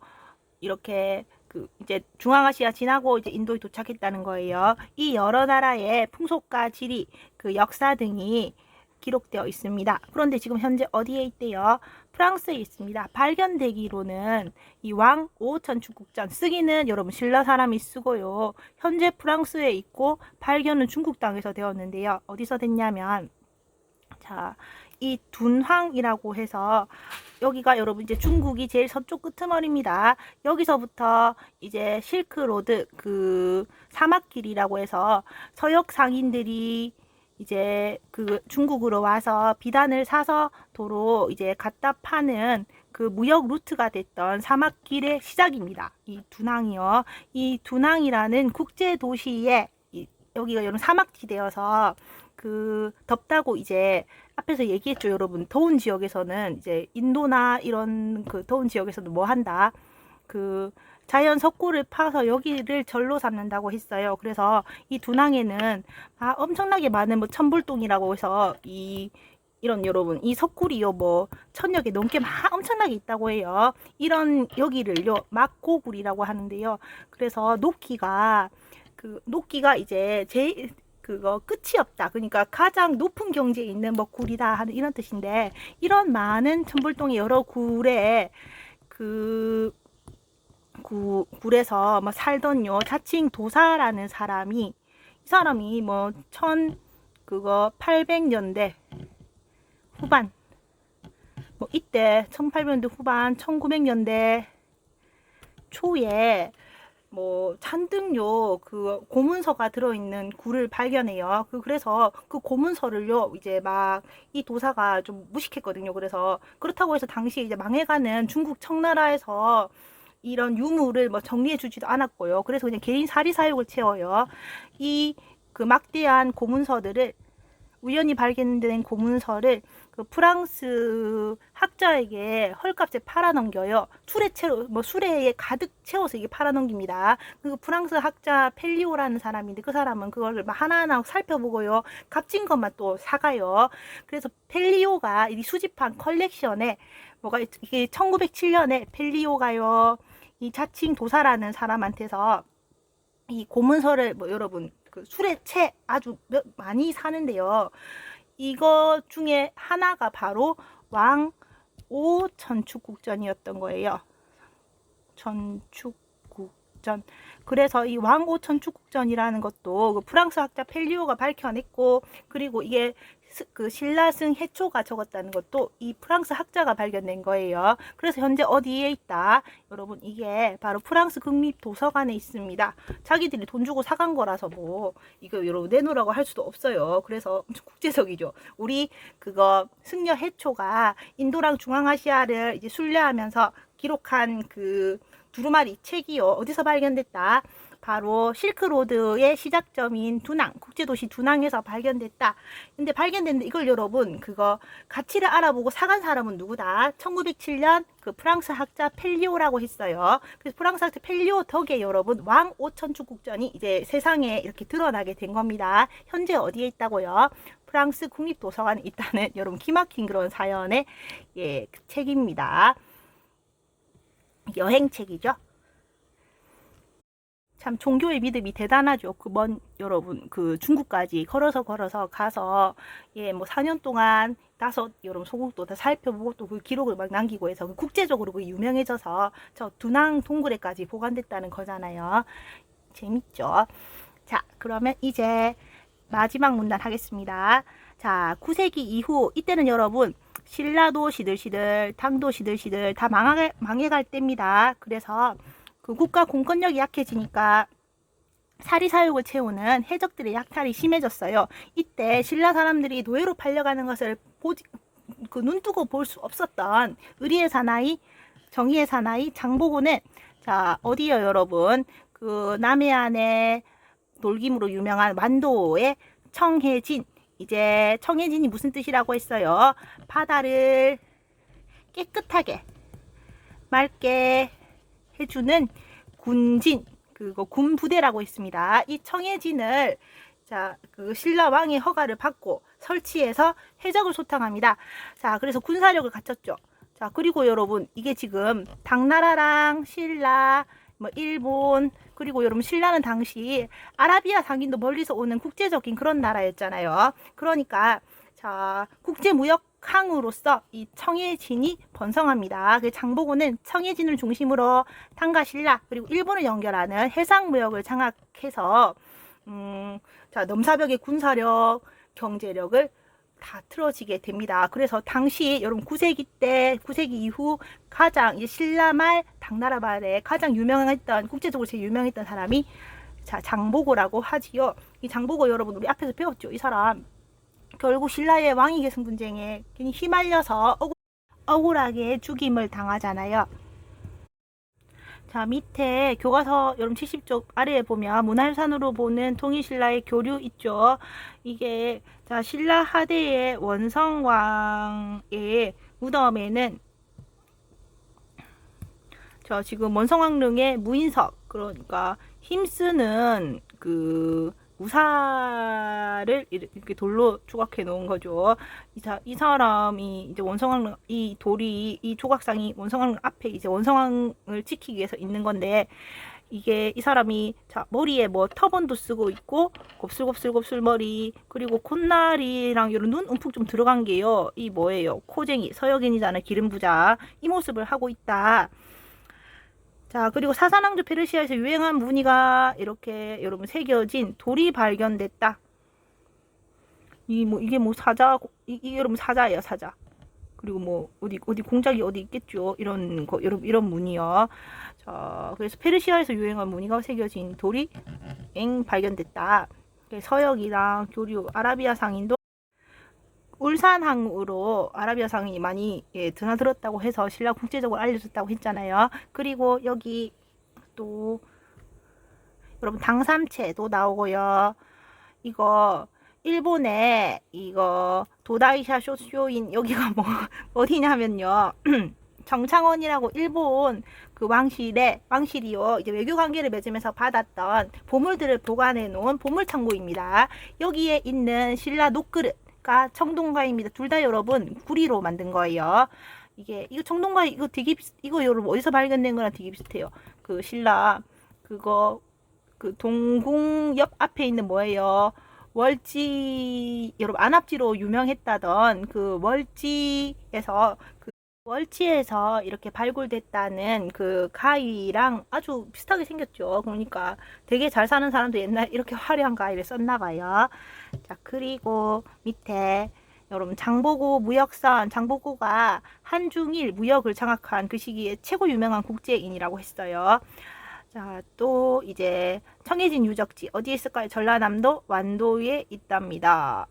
이렇게 그 이제 중앙아시아 지나고 이제 인도에 도착했다는 거예요. 이 여러 나라의 풍속과 지리, 그 역사 등이 기록되어 있습니다. 그런데 지금 현재 어디에 있대요? 프랑스에 있습니다. 발견되기로는 이 왕 오천축국전, 쓰기는 여러분 신라 사람이 쓰고요. 현재 프랑스에 있고 발견은 중국 땅에서 되었는데요. 어디서 됐냐면, 자, 이 둔황이라고 해서 여기가 여러분 이제 중국이 제일 서쪽 끄트머리입니다. 여기서부터 이제 실크로드, 그 사막길이라고 해서 서역 상인들이 이제 그 중국으로 와서 비단을 사서 도로 이제 갖다 파는 그 무역 루트가 됐던 사막길의 시작입니다. 이 두낭이요. 이 두낭이라는 국제 도시에 여기가 여러분 사막지대여서 그 덥다고 이제 앞에서 얘기했죠, 여러분. 더운 지역에서는 이제 인도나 이런 그 더운 지역에서는 뭐 한다? 그 자연 석고를 파서 여기를 절로 삼는다고 했어요. 그래서 이 두낭에는 엄청나게 많은 뭐 천불동이라고 해서 이런 여러분 이 석굴이요 뭐 1000여 개 넘게 막 엄청나게 있다고 해요. 이런 여기를요 막고굴이라고 하는데요. 그래서 높이가 이제 제일 그거 끝이 없다. 그러니까 가장 높은 경지에 있는 뭐 굴이다 하는 이런 뜻인데, 이런 많은 천불동의 여러 굴에 굴에서 뭐 살던요 자칭 도사라는 사람이, 이 사람이 뭐 1800년대 후반, 뭐 이때 1800년대 후반 1900년대 초에 뭐 잔뜩요 그 고문서가 들어있는 굴을 발견해요. 그래서 그 고문서를요 이제 막 이 도사가 좀 무식했거든요. 그래서 그렇다고 해서 당시 이제 망해가는 중국 청나라에서 이런 유물을 뭐 정리해 주지도 않았고요. 그래서 그냥 개인 사리 사욕을 채워요. 이 그 막대한 고문서들을, 우연히 발견된 고문서를 그 프랑스 학자에게 헐값에 팔아넘겨요. 수레에 가득 채워서 이게 팔아넘깁니다. 그 프랑스 학자 펠리오라는 사람인데, 그 사람은 그걸 막 하나하나 살펴보고요. 값진 것만 또 사가요. 그래서 펠리오가 이 수집한 컬렉션에 뭐가 이게 1907년에 펠리오가요 이 자칭 도사라는 사람한테서 이 고문서를 뭐 여러분 그 수레채 아주 많이 사는데요. 이거 중에 하나가 바로 왕오 천축국전이었던 거예요. 천축국전. 그래서 이 왕오 천축국전이라는 것도 그 프랑스 학자 펠리오가 밝혀냈고, 그리고 이게 그 신라승 해초가 적었다는 것도 이 프랑스 학자가 발견된 거예요. 그래서 현재 어디에 있다? 여러분 이게 바로 프랑스 국립도서관에 있습니다. 자기들이 돈 주고 사간 거라서 뭐 이거 여러분 내놓으라고 할 수도 없어요. 그래서 엄청 국제적이죠. 우리 그거 승려 해초가 인도랑 중앙아시아를 이제 순례하면서 기록한 그 두루마리 책이요 어디서 발견됐다? 바로 실크로드의 시작점인 두낭, 국제도시 두낭에서 발견됐다. 근데 발견됐는데 이걸 여러분 그거 가치를 알아보고 사간 사람은 누구다? 1907년 그 프랑스 학자 펠리오라고 했어요. 그래서 프랑스 학자 펠리오 덕에 여러분 왕 오천축국전이 이제 세상에 이렇게 드러나게 된 겁니다. 현재 어디에 있다고요? 프랑스 국립도서관에 있다는 여러분 기막힌 그런 사연의 그 책입니다. 여행책이죠. 참 종교의 믿음이 대단하죠. 여러분 그 중국까지 걸어서 가서 뭐 4년 동안 여러분 소국도 다 살펴보고 또 그 기록을 막 남기고 해서 국제적으로 유명해져서 저 두낭 동굴에까지 보관됐다는 거잖아요. 재밌죠. 자, 그러면 이제 마지막 문단 하겠습니다. 자, 9세기 이후 이때는 여러분 신라도 시들시들, 당도 시들시들 다 망해갈 때입니다. 그래서 그 국가 공권력이 약해지니까 사리사욕을 채우는 해적들의 약탈이 심해졌어요. 이때 신라 사람들이 노예로 팔려가는 것을 눈뜨고 볼 수 없었던 의리의 사나이, 정의의 사나이 장보고는 자 어디요 여러분? 그 남해안의 돌김으로 유명한 완도의 청해진. 이제 청해진이 무슨 뜻이라고 했어요? 바다를 깨끗하게 맑게 해주는 군진, 그거 군부대라고 했습니다. 이 청해진을 그 신라 왕의 허가를 받고 설치해서 해적을 소탕합니다. 자, 그래서 군사력을 갖췄죠. 자, 그리고 여러분 이게 지금 당나라랑 신라, 뭐 일본, 그리고 여러분 신라는 당시 아라비아 상인도 멀리서 오는 국제적인 그런 나라였잖아요. 그러니까 자, 국제무역항으로서 이 청해진이 번성합니다. 그 장보고는 청해진을 중심으로 당과 신라 그리고 일본을 연결하는 해상무역을 장악해서 자, 넘사벽의 군사력, 경제력을 다 틀어지게 됩니다. 그래서 당시 여러분 9세기 이후 가장 이제 신라 말, 당나라 말에 가장 유명했던, 국제적으로 제일 유명했던 사람이 자, 장보고라고 하지요. 이 장보고 여러분 우리 앞에서 배웠죠. 이 사람 결국 신라의 왕위계승 분쟁에 괜히 휘말려서 억울하게 죽임을 당하잖아요. 자, 밑에 교과서 여러분 70쪽 아래에 보면 문화유산으로 보는 통일신라의 교류 있죠. 이게 자, 신라 하대의 원성왕의 무덤에는 저 지금 원성왕릉의 무인석, 그러니까 힘쓰는 그 우사를 이렇게 돌로 조각해 놓은 거죠. 이 사람이 이제 원성왕릉, 이 돌이, 이 조각상이 원성왕릉 앞에 이제 원성왕을 지키기 위해서 있는 건데, 이게 이 사람이 자, 머리에 뭐 터번도 쓰고 있고, 곱슬곱슬곱슬 머리, 그리고 콧날이랑 이런 눈 움푹 좀 들어간 게요. 이 뭐예요? 코쟁이, 서여긴이잖아요. 기름부자. 이 모습을 하고 있다. 자, 그리고 사산왕조 페르시아에서 유행한 무늬가 이렇게 여러분 새겨진 돌이 발견됐다. 이게 뭐 사자, 이게 여러분 사자예요, 사자. 그리고 뭐 어디 공작이 어디 있겠죠. 이런 거, 여러분 이런 무늬요. 자, 그래서 페르시아에서 유행한 무늬가 새겨진 돌이 발견됐다. 서역이랑 교류, 아라비아 상인도 울산항으로 아라비아 상이 많이 드나들었다고 해서 신라 국제적으로 알려졌다고 했잖아요. 그리고 여기 또 여러분 당삼채도 나오고요. 이거 일본의 이거 도다이샤 쇼쇼인 여기가 뭐 어디냐면요. 정창원이라고 일본 그 왕실이요. 이제 외교 관계를 맺으면서 받았던 보물들을 보관해 놓은 보물창고입니다. 여기에 있는 신라 녹그릇 청동가입니다. 둘 다 여러분 구리로 만든 거예요. 이거 청동가 이거 되게 이거 여러분 어디서 발견된 거랑 되게 비슷해요. 그 신라 그거 그 동궁 옆 앞에 있는 뭐예요? 월지 여러분 안압지로 유명했다던 그 월지에서 이렇게 발굴됐다는 그 가위랑 아주 비슷하게 생겼죠. 그러니까 되게 잘 사는 사람도 옛날 이렇게 화려한 가위를 썼나 봐요. 자, 그리고 밑에 여러분 장보고 무역선, 장보고가 한중일 무역을 장악한 그 시기에 최고 유명한 국제인이라고 했어요. 자, 또 이제 청해진 유적지 어디에 있을까요? 전라남도 완도에 있답니다.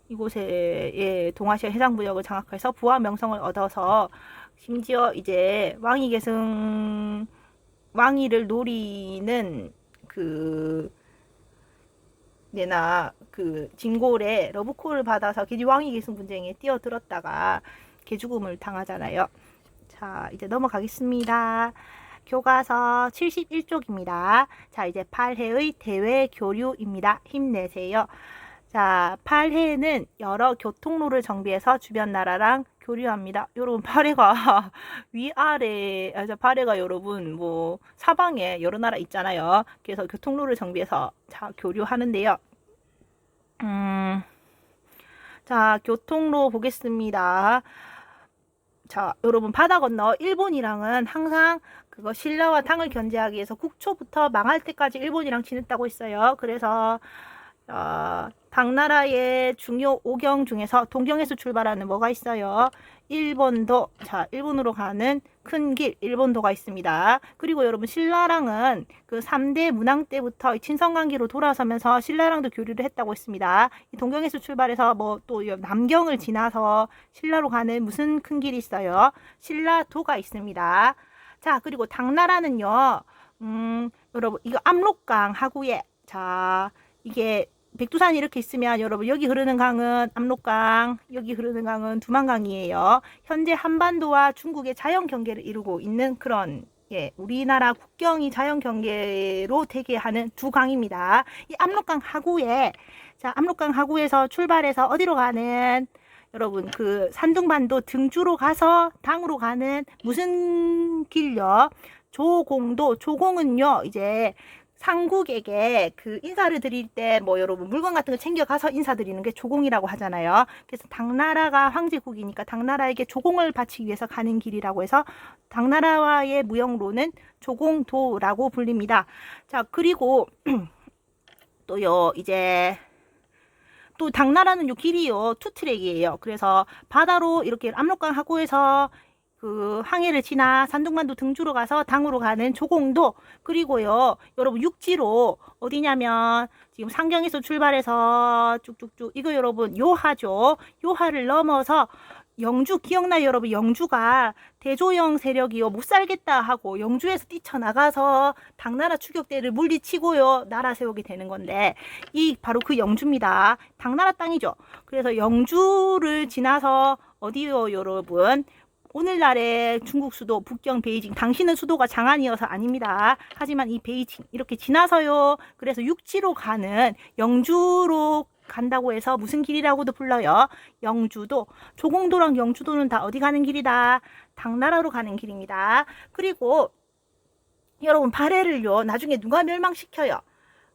이곳에 동아시아 해상무역을 장악해서 부와 명성을 얻어서 심지어 이제 왕위를 노리는 그 진골에 러브콜을 받아서 왕위계승 분쟁에 뛰어들었다가 개죽음을 당하잖아요. 자, 이제 넘어가겠습니다. 교과서 71쪽입니다. 자, 이제 8회의 대외 교류입니다. 힘내세요. 자, 8회는 여러 교통로를 정비해서 주변 나라랑 교류합니다. 여러분 8회가 위아래 8회가 여러분 뭐 사방에 여러 나라 있잖아요. 그래서 교통로를 정비해서 자, 교류하는데요. 자, 교통로 보겠습니다. 자, 여러분 바다 건너 일본이랑은 항상 그거 신라와 당을 견제하기 위해서 국초부터 망할 때까지 일본이랑 지냈다고 했어요. 그래서 당나라의 중요 5경 중에서 동경에서 출발하는 뭐가 있어요? 일본도. 자, 일본으로 가는 큰 길, 일본도가 있습니다. 그리고 여러분 신라랑은 그 3대 문왕 때부터 친선관계로 돌아서면서 신라랑도 교류를 했다고 했습니다. 이 동경에서 출발해서 뭐 또 남경을 지나서 신라로 가는 무슨 큰 길이 있어요? 신라도가 있습니다. 자, 그리고 당나라는요, 여러분 이거 압록강 하구에 자, 이게 백두산이 이렇게 있으면 여러분 여기 흐르는 강은 압록강, 여기 흐르는 강은 두만강이에요. 현재 한반도와 중국의 자연 경계를 이루고 있는 그런 우리나라 국경이 자연 경계로 되게 하는 두 강입니다. 이 압록강 하구에 자, 압록강 하구에서 출발해서 어디로 가는 여러분 그 산둥반도 등주로 가서 당으로 가는 무슨 길요? 조공도. 조공은요 이제 상국에게 그 인사를 드릴 때 뭐 여러분 물건 같은 거 챙겨가서 인사드리는 게 조공이라고 하잖아요. 그래서 당나라가 황제국이니까 당나라에게 조공을 바치기 위해서 가는 길이라고 해서 당나라와의 무역로는 조공도라고 불립니다. 자, 그리고 또요 이제 또 당나라는 요 길이요 투트랙이에요. 그래서 바다로 이렇게 압록강 하구에서 그 항해를 지나 산둥만도 등주로 가서 당으로 가는 조공도, 그리고요 여러분 육지로 어디냐면 지금 상경에서 출발해서 쭉쭉쭉 이거 여러분 요하죠. 요하를 넘어서 영주, 기억나요 여러분? 영주가 대조영 세력이요 못 살겠다 하고 영주에서 뛰쳐나가서 당나라 추격대를 물리치고요 나라 세우게 되는 건데, 이 바로 그 영주입니다. 당나라 땅이죠. 그래서 영주를 지나서 어디요 여러분? 오늘날의 중국 수도 북경 베이징, 당신은 수도가 장안이어서 아닙니다. 하지만 이 베이징 이렇게 지나서요, 그래서 육지로 가는 영주로 간다고 해서 무슨 길이라고도 불러요? 영주도. 조공도랑 영주도는 다 어디 가는 길이다? 당나라로 가는 길입니다. 그리고 여러분 발해를요 나중에 누가 멸망시켜요?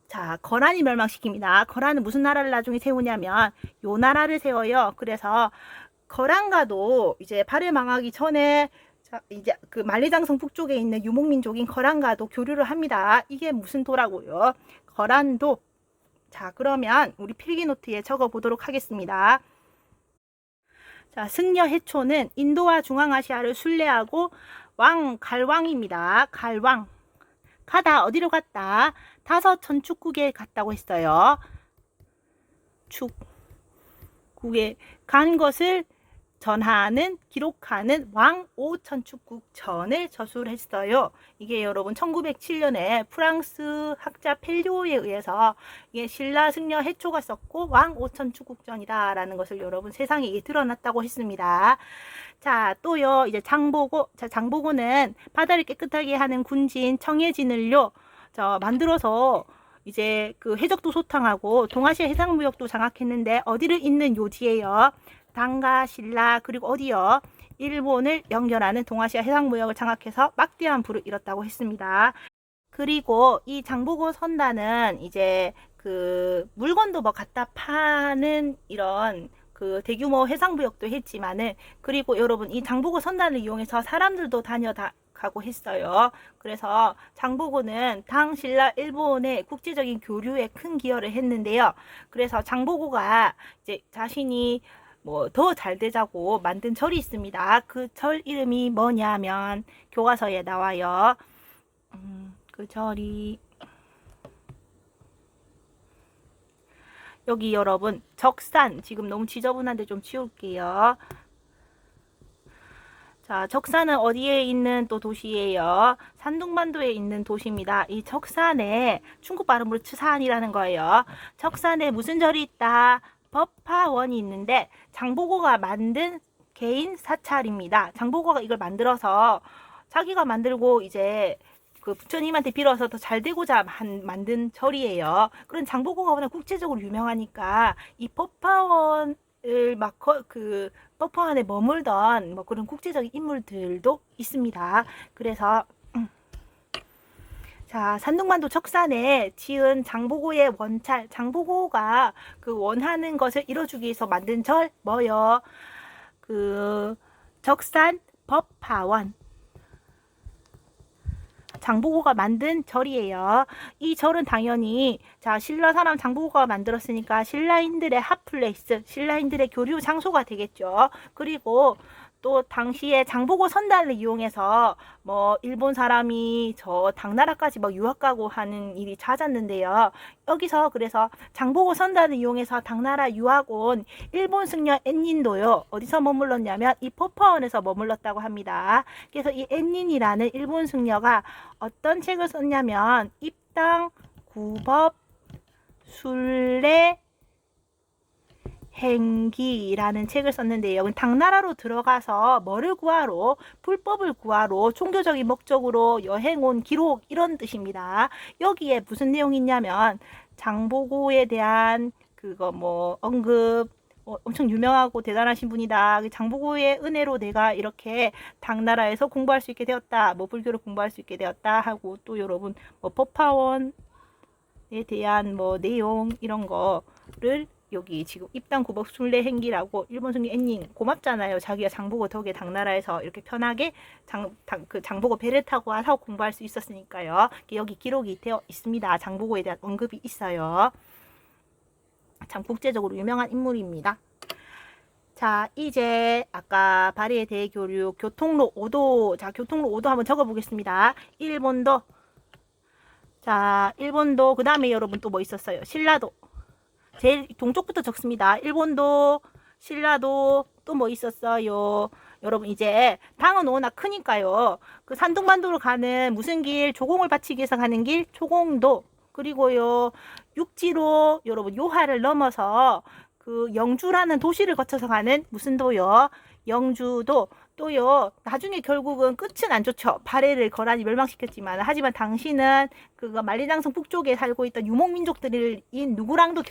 자, 거란이 멸망시킵니다. 거란은 무슨 나라를 나중에 세우냐면 요 나라를 세워요. 그래서 거란과도 이제 발해 망하기 전에 이제 그 만리장성 북쪽에 있는 유목민족인 거란과도 교류를 합니다. 이게 무슨 도라고요? 거란도. 자, 그러면 우리 필기노트에 적어 보도록 하겠습니다. 자, 승려 해초는 인도와 중앙아시아를 순례하고 갈왕입니다. 갈왕. 가다 어디로 갔다? 다섯 천축국에 갔다고 했어요. 축국에 간 것을 전하는, 기록하는 왕 오천축국전을 저술했어요. 이게 여러분 1907년에 프랑스 학자 펠료에 의해서 이게 신라 승려 해초가 썼고 왕 오천축국전이다 라는 것을 여러분 세상에 이게 드러났다고 했습니다. 자, 또요 이제 장보고. 자, 장보고는 바다를 깨끗하게 하는 군진 청해진을요 만들어서 이제 그 해적도 소탕하고 동아시아 해상무역도 장악했는데 어디를 잇는 요지예요? 당과 신라, 그리고 어디요? 일본을 연결하는 동아시아 해상무역을 장악해서 막대한 부를 이뤘다고 했습니다. 그리고 이 장보고 선단은 이제 그 물건도 뭐 갖다 파는 이런 그 대규모 해상무역도 했지만은, 그리고 여러분 이 장보고 선단을 이용해서 사람들도 다녀가고 했어요. 그래서 장보고는 당, 신라, 일본의 국제적인 교류에 큰 기여를 했는데요. 그래서 장보고가 이제 자신이 뭐 더 잘 되자고 만든 절이 있습니다. 그 절 이름이 뭐냐면 교과서에 나와요. 그 절이 여기 여러분 적산, 지금 너무 지저분한데 좀 치울게요. 자, 적산은 어디에 있는 또 도시예요? 산둥반도에 있는 도시입니다. 이 적산에 중국 발음으로 츠산이라는 거예요. 적산에 무슨 절이 있다? 법화원이 있는데 장보고가 만든 개인 사찰입니다. 장보고가 이걸 만들어서 자기가 만들고 이제 그 부처님한테 빌어서 더 잘 되고자 만든 절이에요. 그런 장보고가 워낙 국제적으로 유명하니까 이 법화원을 막 그 법화원에 머물던 뭐 그런 국제적인 인물들도 있습니다. 그래서 자, 산둥반도 적산에 지은 장보고의 원찰, 장보고가 그 원하는 것을 이뤄주기 위해서 만든 절 뭐요? 그 적산 법화원, 장보고가 만든 절이에요. 이 절은 당연히 자, 신라 사람 장보고가 만들었으니까 신라인들의 핫플레이스, 신라인들의 교류 장소가 되겠죠. 그리고 또 당시에 장보고 선단을 이용해서 뭐 일본 사람이 저 당나라까지 막 유학 가고 하는 일이 잦았는데요. 여기서 그래서 장보고 선단을 이용해서 당나라 유학 온 일본 승려 엔닌도요 어디서 머물렀냐면 이 법화원에서 머물렀다고 합니다. 그래서 이 엔닌이라는 일본 승려가 어떤 책을 썼냐면 입당 구법 순례 행기라는 책을 썼는데요. 당나라로 들어가서 뭐를 구하러? 불법을 구하러 종교적인 목적으로 여행 온 기록, 이런 뜻입니다. 여기에 무슨 내용이 있냐면 장보고에 대한 그거 뭐 언급, 엄청 유명하고 대단하신 분이다. 장보고의 은혜로 내가 이렇게 당나라에서 공부할 수 있게 되었다. 뭐 불교를 공부할 수 있게 되었다 하고, 또 여러분 뭐 법화원에 대한 뭐 내용 이런 거를 여기 지금 입당 구법 순례 행기라고, 일본 승려 엔닌 고맙잖아요. 자기가 장보고 덕에 당나라에서 이렇게 편하게 장보고 배를 타고 와서 공부할 수 있었으니까요. 여기 기록이 되어 있습니다. 장보고에 대한 언급이 있어요. 참 국제적으로 유명한 인물입니다. 자, 이제 아까 발해에 대해 교류 교통로 5도. 자, 교통로 5도 한번 적어 보겠습니다. 일본도. 자, 일본도. 그 다음에 여러분 또 뭐 있었어요? 신라도. 제일 동쪽부터 적습니다. 일본도, 신라도, 또 뭐 있었어요? 여러분 이제 당은 워낙 크니까요. 그 산둥반도로 가는 무슨 길? 조공을 바치기 위해서 가는 길? 조공도. 그리고요, 육지로 여러분 요하를 넘어서 그 영주라는 도시를 거쳐서 가는 무슨 도요? 영주도. 또요, 나중에 결국은 끝은 안 좋죠. 발해를 거란이 멸망시켰지만, 하지만 당신은 그거 만리장성 북쪽에 살고 있던 유목민족들인 누구랑도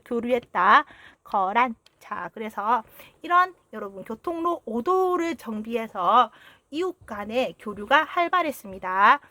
교류했다. 거란. 자, 그래서 이런 여러분 교통로 5도를 정비해서 이웃 간의 교류가 활발했습니다.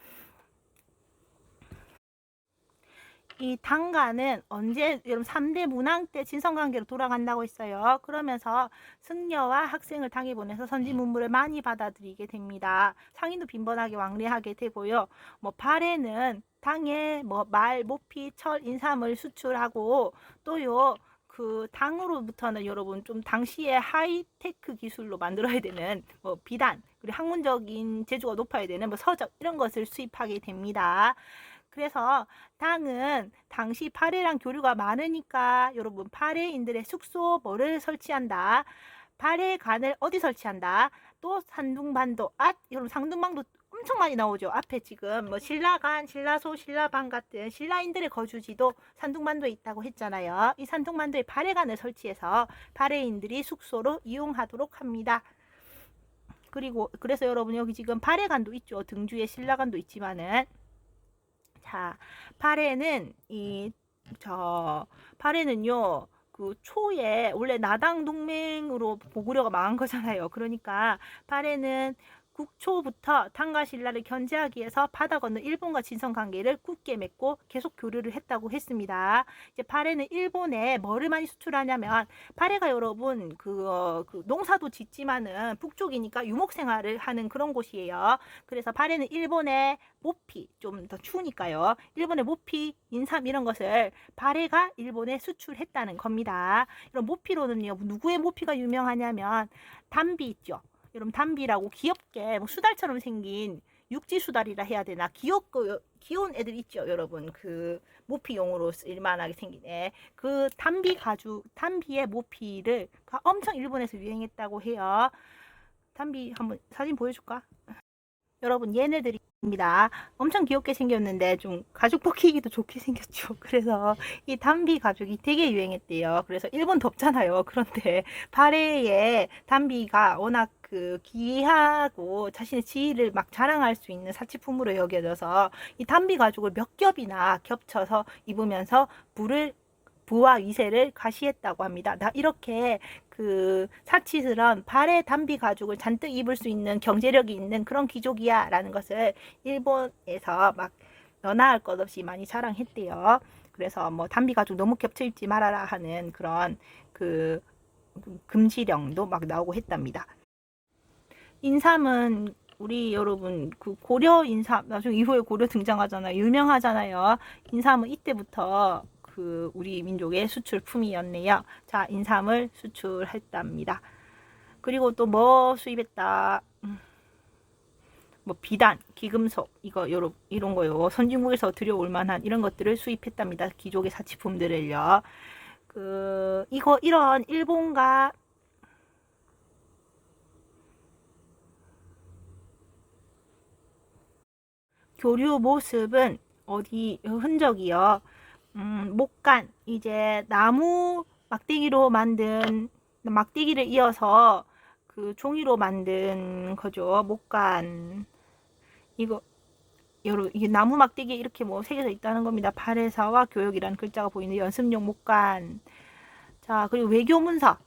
이 당가는 언제 여러분 3대 문왕 때 친선관계로 돌아간다고 했어요. 그러면서 승려와 학생을 당에 보내서 선지 문물을 많이 받아들이게 됩니다. 상인도 빈번하게 왕래하게 되고요. 뭐 발해는 당에 뭐 말, 모피, 철, 인삼을 수출하고 또요. 그 당으로부터는 여러분 좀 당시에 하이테크 기술로 만들어야 되는 뭐 비단, 그리고 학문적인 재주가 높아야 되는 뭐 서적 이런 것을 수입하게 됩니다. 그래서 당은 당시 발해랑 교류가 많으니까 여러분 발해인들의 숙소 뭐를 설치한다. 발해관을 어디 설치한다. 또 산둥반도. 여러분 산둥반도 엄청 많이 나오죠. 앞에 지금 뭐 신라관, 신라소, 신라방 같은 신라인들의 거주지도 산둥반도에 있다고 했잖아요. 이 산둥반도에 발해관을 설치해서 발해인들이 숙소로 이용하도록 합니다. 그리고 그래서 여러분 여기 지금 발해관도 있죠. 등주에 신라관도 있지만은, 자, 발해는요, 그 초에 원래 나당 동맹으로 고구려가 망한 거잖아요. 그러니까 발해는 국초부터 당과 신라를 견제하기 위해서 바다 건너 일본과 진성 관계를 굳게 맺고 계속 교류를 했다고 했습니다. 이제 발해는 일본에 뭐를 많이 수출하냐면, 발해가 여러분 그 농사도 짓지만은 북쪽이니까 유목 생활을 하는 그런 곳이에요. 그래서 발해는 일본의 모피, 좀 더 추우니까요. 일본의 모피, 인삼 이런 것을 발해가 일본에 수출했다는 겁니다. 이런 모피로는요, 누구의 모피가 유명하냐면 담비 있죠. 여러분 담비라고 귀엽게 뭐 수달처럼 생긴 육지 수달이라 해야 되나, 귀여운 애들 있죠. 여러분 그 모피용으로 쓸만하게 생긴 애, 그 담비의 모피를 엄청 일본에서 유행했다고 해요. 담비 한번 사진 보여줄까? 여러분 얘네들입니다. 엄청 귀엽게 생겼는데 좀 가죽 벗기기도 좋게 생겼죠. 그래서 이 담비 가죽이 되게 유행했대요. 그래서 일본 덥잖아요. 그런데 발해의 담비가 워낙 그 귀하고 자신의 지위를 막 자랑할 수 있는 사치품으로 여겨져서 이 담비 가죽을 몇 겹이나 겹쳐서 입으면서 부와 위세를 가시했다고 합니다. 나 이렇게 그 사치스런 발해 담비 가죽을 잔뜩 입을 수 있는 경제력이 있는 그런 귀족이야 라는 것을 일본에서 막 연하할 것 없이 많이 자랑했대요. 그래서 뭐 담비 가죽 너무 겹쳐 입지 말아라 하는 그런 그 금지령도 막 나오고 했답니다. 인삼은 우리 여러분 그 고려 인삼, 나중에 이후에 고려 등장하잖아요. 유명하잖아요. 인삼은 이때부터 그 우리 민족의 수출품이었네요. 자, 인삼을 수출했답니다. 그리고 또 뭐 수입했다. 뭐 비단, 기금속, 이런 거요. 선진국에서 들여올 만한 이런 것들을 수입했답니다. 귀족의 사치품들을요. 이런 일본과 교류 모습은 어디 흔적이요. 목간, 이제 나무 막대기로 만든, 막대기를 이어서 그 종이로 만든 거죠. 목간. 이게 나무 막대기에 이렇게 뭐 새겨져 있다는 겁니다. 발해사와 교역이라는 글자가 보이는 연습용 목간. 자, 그리고 외교문서.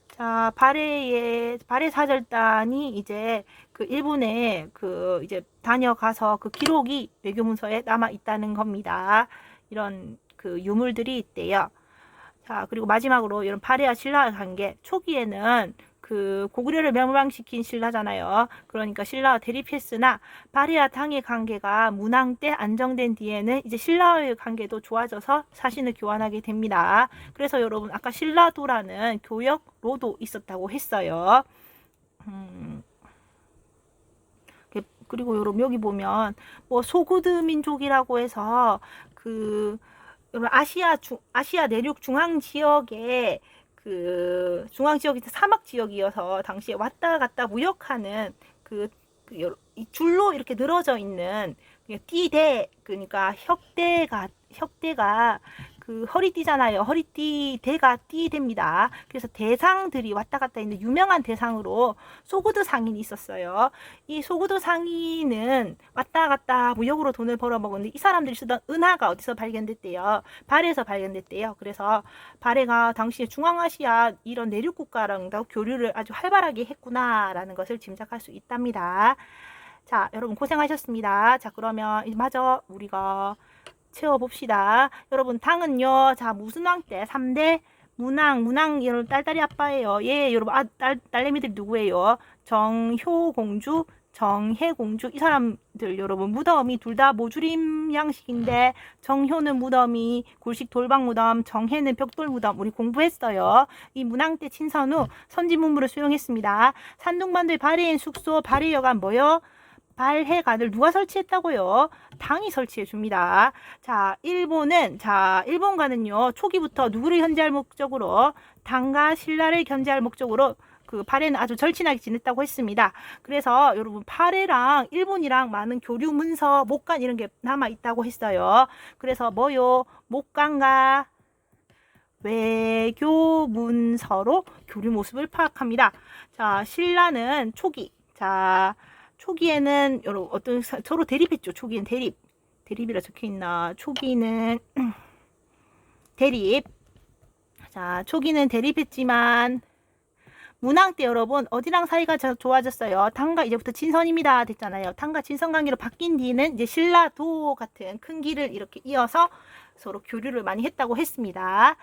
자, 발해 사절단이 이제 그 일본에 그 이제 다녀가서 그 기록이 외교문서에 남아 있다는 겁니다. 이런 그 유물들이 있대요. 자, 그리고 마지막으로 이런 발해와 신라의 관계. 초기에는 그 고구려를 멸망시킨 신라잖아요. 그러니까 신라와 대립했으나 발해와 당의 관계가 문왕 때 안정된 뒤에는 이제 신라와의 관계도 좋아져서 사신을 교환하게 됩니다. 그래서 여러분 아까 신라도라는 교역로도 있었다고 했어요. 그리고 여러분 여기 보면 뭐 소구드 민족이라고 해서 그 아시아 내륙 중앙 지역에 그 중앙 지역이 사막 지역이어서 당시에 왔다 갔다 무역하는 이 줄로 이렇게 늘어져 있는 띠대, 그러니까 혁대가 그 허리띠잖아요. 허리띠대가 띠대입니다. 그래서 대상들이 왔다 갔다 있는 유명한 대상으로 소구드 상인이 있었어요. 이 소구드 상인은 왔다 갔다 무역으로 돈을 벌어먹었는데 이 사람들이 쓰던 은하가 어디서 발견됐대요? 발해에서 발견됐대요. 그래서 발해가 당시에 중앙아시아 이런 내륙 국가랑 교류를 아주 활발하게 했구나라는 것을 짐작할 수 있답니다. 자, 여러분 고생하셨습니다. 자, 그러면 마저 우리가 채워봅시다. 여러분 당은요. 자, 무슨 왕 때? 3대 문왕 여러분 딸딸이 아빠예요. 예, 여러분 딸내미들 누구예요? 정효공주, 정혜공주. 이 사람들 여러분 무덤이 둘 다 모주림 양식인데 정효는 무덤이 굴식 돌방 무덤, 정혜는 벽돌 무덤. 우리 공부했어요. 이 문왕 때 친선 후 선진문물을 수용했습니다. 산둥반도의 발해인 숙소 발해여관 뭐요? 발해관을 누가 설치했다고요? 당이 설치해 줍니다. 자, 일본과는요, 초기부터 누구를 견제할 목적으로, 당과 신라를 견제할 목적으로, 그 발해는 아주 절친하게 지냈다고 했습니다. 그래서 여러분, 발해랑 일본이랑 많은 교류 문서, 목간 이런 게 남아 있다고 했어요. 그래서 뭐요? 목간과 외교 문서로 교류 모습을 파악합니다. 자, 신라는 초기. 자, 초기에는 여러분 어떤 서로 대립했죠. 초기엔 대립이라 적혀 있나? 초기는 대립. 자, 초기는 대립했지만 문왕 때 여러분 어디랑 사이가 좋아졌어요? 당과 이제부터 친선입니다. 됐잖아요. 당과 친선 관계로 바뀐 뒤는 이제 신라도 같은 큰 길을 이렇게 이어서 서로 교류를 많이 했다고 했습니다.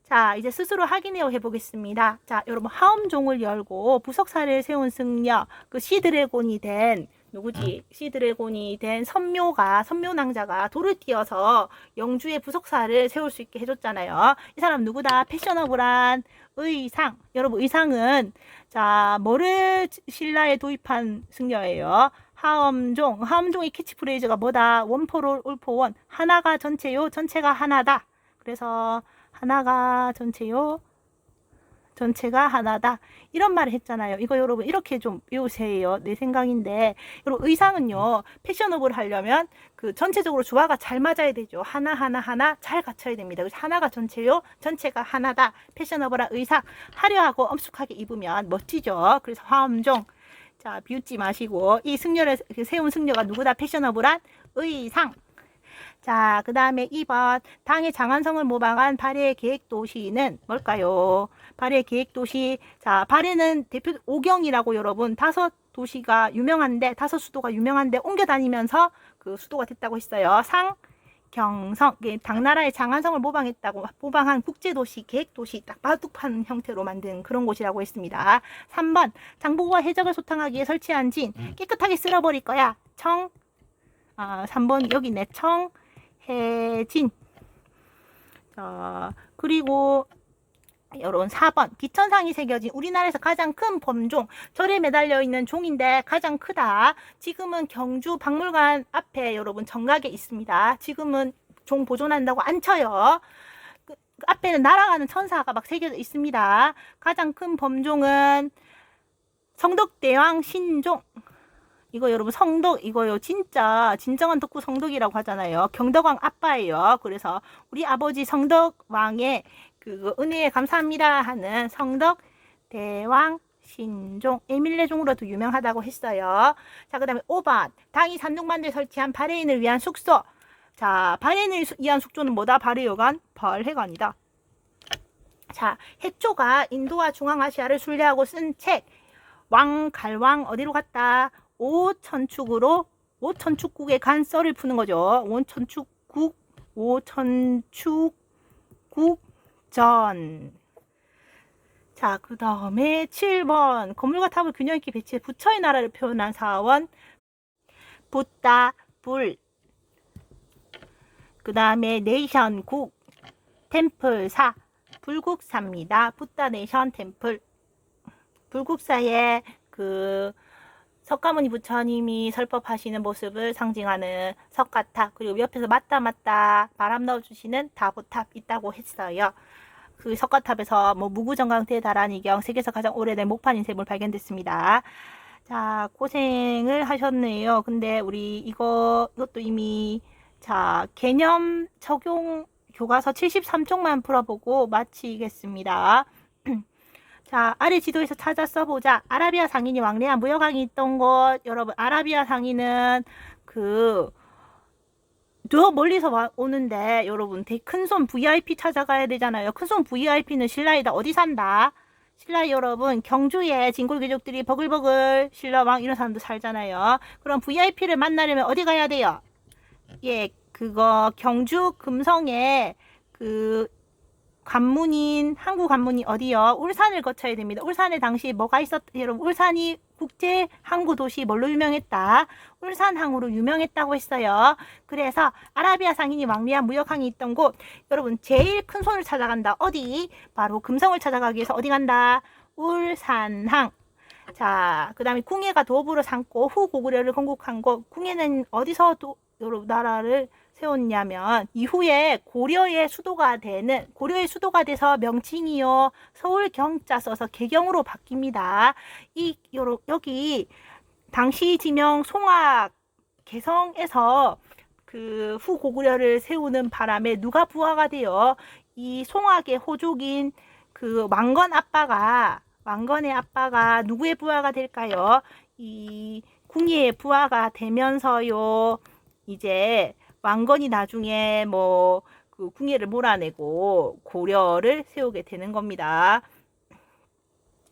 자, 이제 스스로 확인해 보겠습니다. 자, 여러분 하엄종을 열고 부석사를 세운 승려, 그 시드래곤이 된 누구지? 시드래곤이 된 선묘낭자가 돌을 띄어서 영주의 부석사를 세울 수 있게 해줬잖아요. 이 사람 누구다? 패셔너블한 의상. 여러분 의상은 자 뭐를 신라에 도입한 승려예요? 하엄종의 캐치프레이즈가 뭐다? 원포롤 올포원. 하나가 전체요. 전체가 하나다. 그래서 하나가 전체요. 전체가 하나다. 이런 말을 했잖아요. 이거 여러분 이렇게 좀 외우세요. 내 생각인데. 여러분 의상은요. 패셔너블 하려면 그 전체적으로 조화가 잘 맞아야 되죠. 하나 잘 갖춰야 됩니다. 그래서 하나가 전체요. 전체가 하나다. 패셔너블한 의상. 화려하고 엄숙하게 입으면 멋지죠. 그래서 화엄종. 자, 비웃지 마시고 이 승려를 세운 승려가 누구다? 패셔너블한 의상. 자, 그 다음에 2번 당의 장안성을 모방한 발해의 계획도시는 뭘까요? 발해의 계획도시. 자, 발해는 대표 오경이라고 여러분 5도시가 유명한데 5수도가 유명한데 옮겨 다니면서 그 수도가 됐다고 했어요. 경성, 당나라의 장안성을 모방한 국제도시, 계획도시, 딱 바둑판 형태로 만든 그런 곳이라고 했습니다. 3번 장보고와 해적을 소탕하기에 설치한 진, 깨끗하게 쓸어버릴 거야. 3번 여기 있네. 청해진. 자, 그리고 여러분 4번 기천상이 새겨진 우리나라에서 가장 큰 범종, 절에 매달려 있는 종인데 가장 크다. 지금은 경주 박물관 앞에 여러분 정각에 있습니다. 지금은 종 보존한다고 안 쳐요. 그 앞에는 날아가는 천사가 막 새겨져 있습니다. 가장 큰 범종은 성덕대왕 신종. 이거 여러분 성덕 이거요. 진정한 덕후 성덕이라고 하잖아요. 경덕왕 아빠예요. 그래서 우리 아버지 성덕왕의 그 은혜에 감사합니다 하는 성덕 대왕 신종, 에밀레종으로도 유명하다고 했어요. 자, 그 다음에 5번 당이 산둥반도에 설치한 발해인을 위한 숙소. 자, 발해인을 위한 숙소는 뭐다? 발해여관, 발해관이다. 자, 해초가 인도와 중앙아시아를 순례하고 쓴 책 갈왕 어디로 갔다? 오천축국에 간 썰을 푸는 거죠. 오천축국 전. 자, 그 다음에 7번 건물과 탑을 균형 있게 배치해 부처의 나라를 표현한 사원 붓다 불. 그 다음에 네이션 국 템플사 불국사입니다. 붓다 네이션 템플. 불국사의 그 석가모니 부처님이 설법하시는 모습을 상징하는 석가탑, 그리고 옆에서 맞다 바람 넣어주시는 다보탑 있다고 했어요. 그 석가탑에서 뭐 무구정강 대다란이경 세계에서 가장 오래된 목판 인쇄물 발견됐습니다. 자, 고생을 하셨네요. 근데 우리 이것도 이미 자, 개념 적용 교과서 73쪽만 풀어보고 마치겠습니다. 자, 아래 지도에서 찾아 써보자. 아라비아 상인이 왕래한 무역항이 있던 곳. 여러분, 아라비아 상인은 저 멀리서 오는데 여러분 큰손 VIP 찾아가야 되잖아요. 큰손 VIP는 신라이다. 어디 산다? 신라 여러분, 경주에 진골귀족들이 버글버글 신라왕 이런 사람도 살잖아요. 그럼 VIP를 만나려면 어디 가야 돼요? 예, 그거 경주 금성에 그 관문인 항구 관문이 어디요? 울산을 거쳐야 됩니다. 울산에 당시 뭐가 여러분, 울산이 국제 항구 도시 뭘로 유명했다? 울산 항으로 유명했다고 했어요. 그래서 아라비아 상인이 왕래한 무역항이 있던 곳, 여러분 제일 큰 손을 찾아간다. 어디? 바로 금성을 찾아가기 위해서 어디 간다? 울산항. 자, 그 다음에 궁예가 도읍으로 삼고 후 고구려를 건국한 곳. 궁예는 어디서 여러분 나라를 세웠냐면 이후에 고려의 수도가 돼서 명칭이요 서울 경자 써서 개경으로 바뀝니다. 여기 당시 지명 송악 개성에서 그 후 고구려를 세우는 바람에 누가 부하가 돼요? 이 송악의 호족인 그 왕건의 아빠가 누구의 부하가 될까요? 이 궁예의 부하가 되면서요 이제 왕건이 나중에 뭐 그 궁예를 몰아내고 고려를 세우게 되는 겁니다.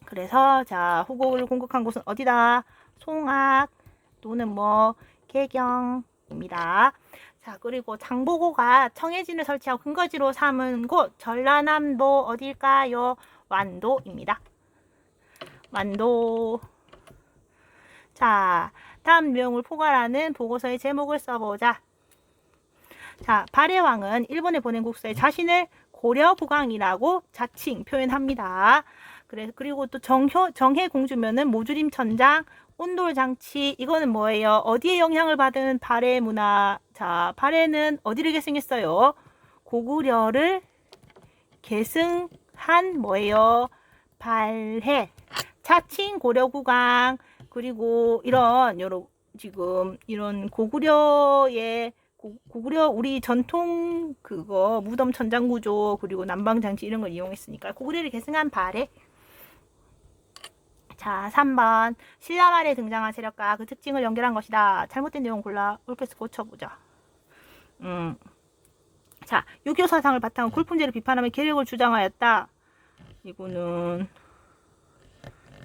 그래서 자, 후고를 공격한 곳은 어디다? 송악 또는 뭐 개경입니다. 자, 그리고 장보고가 청해진을 설치하고 근거지로 삼은 곳 전라남도 어딜까요? 완도입니다. 완도. 자, 다음 내용을 포괄하는 보고서의 제목을 써보자. 자, 발해왕은 일본에 보낸 국서에 자신을 고려국왕이라고 자칭 표현합니다. 그리고 또 정해공주면은 모주림 천장, 온돌장치, 이거는 뭐예요? 어디에 영향을 받은 발해 문화? 자, 발해는 어디를 계승했어요? 고구려를 계승한 뭐예요? 발해. 자칭 고려국왕, 그리고 지금 이런 고구려의 고구려 우리 전통 그거 무덤 천장 구조 그리고 난방 장치 이런 걸 이용했으니까 고구려를 계승한 발해. 자, 3번 신라 말에 등장한 세력과 그 특징을 연결한 것이다. 잘못된 내용 골라 옳게 고쳐보자. 자, 유교 사상을 바탕으로 굴품제를 비판하며 계력을 주장하였다. 이거는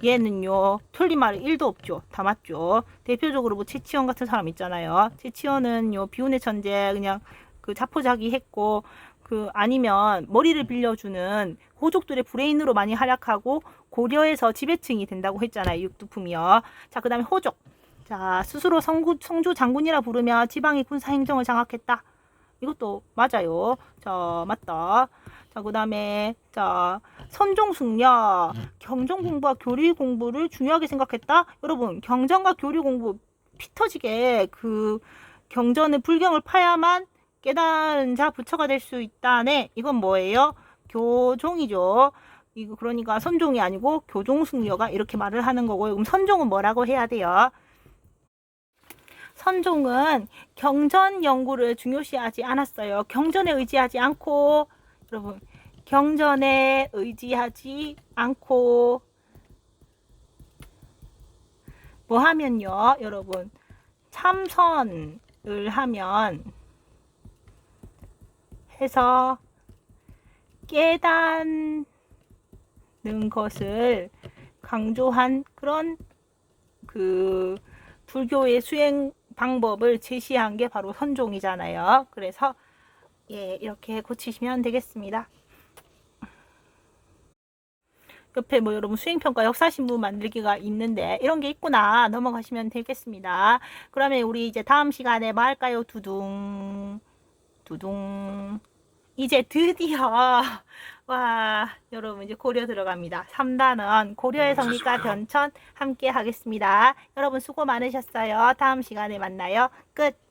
얘는요 틀린 말이 1도 없죠. 다 맞죠. 대표적으로 뭐 최치원 같은 사람 있잖아요. 최치원은요 비운의 천재 그냥 그 자포자기 했고 그 아니면 머리를 빌려주는 호족들의 브레인으로 많이 활약하고 고려에서 지배층이 된다고 했잖아요. 육두품이요. 자, 그 다음에 호족. 자, 스스로 성주 장군이라 부르며 지방의 군사 행정을 장악했다. 이것도 맞아요. 자, 맞다. 자, 그 다음에 자 선종승려 경전 공부와 교리 공부를 중요하게 생각했다. 여러분 경전과 교리 공부 피터지게 그 경전의 불경을 파야만 깨달은 자 부처가 될 수 있다네. 이건 뭐예요? 교종이죠. 이거 그러니까 선종이 아니고 교종승려가 이렇게 말을 하는 거고요. 그럼 선종은 뭐라고 해야 돼요? 선종은 경전 연구를 중요시하지 않았어요. 경전에 의지하지 않고 여러분 경전에 의지하지 않고 뭐 하면요 여러분 참선을 하면 해서 깨닫는 것을 강조한 그런 그 불교의 수행 방법을 제시한 게 바로 선종이잖아요. 그래서 예, 이렇게 고치시면 되겠습니다. 옆에 뭐 여러분 수행평가 역사신문 만들기가 있는데 이런 게 있구나 넘어가시면 되겠습니다. 그러면 우리 이제 다음 시간에 뭐 할까요? 두둥 두둥. 이제 드디어 와 여러분 이제 고려 들어갑니다. 3단원 고려의 성리과 변천 함께 하겠습니다. 여러분 수고 많으셨어요. 다음 시간에 만나요. 끝.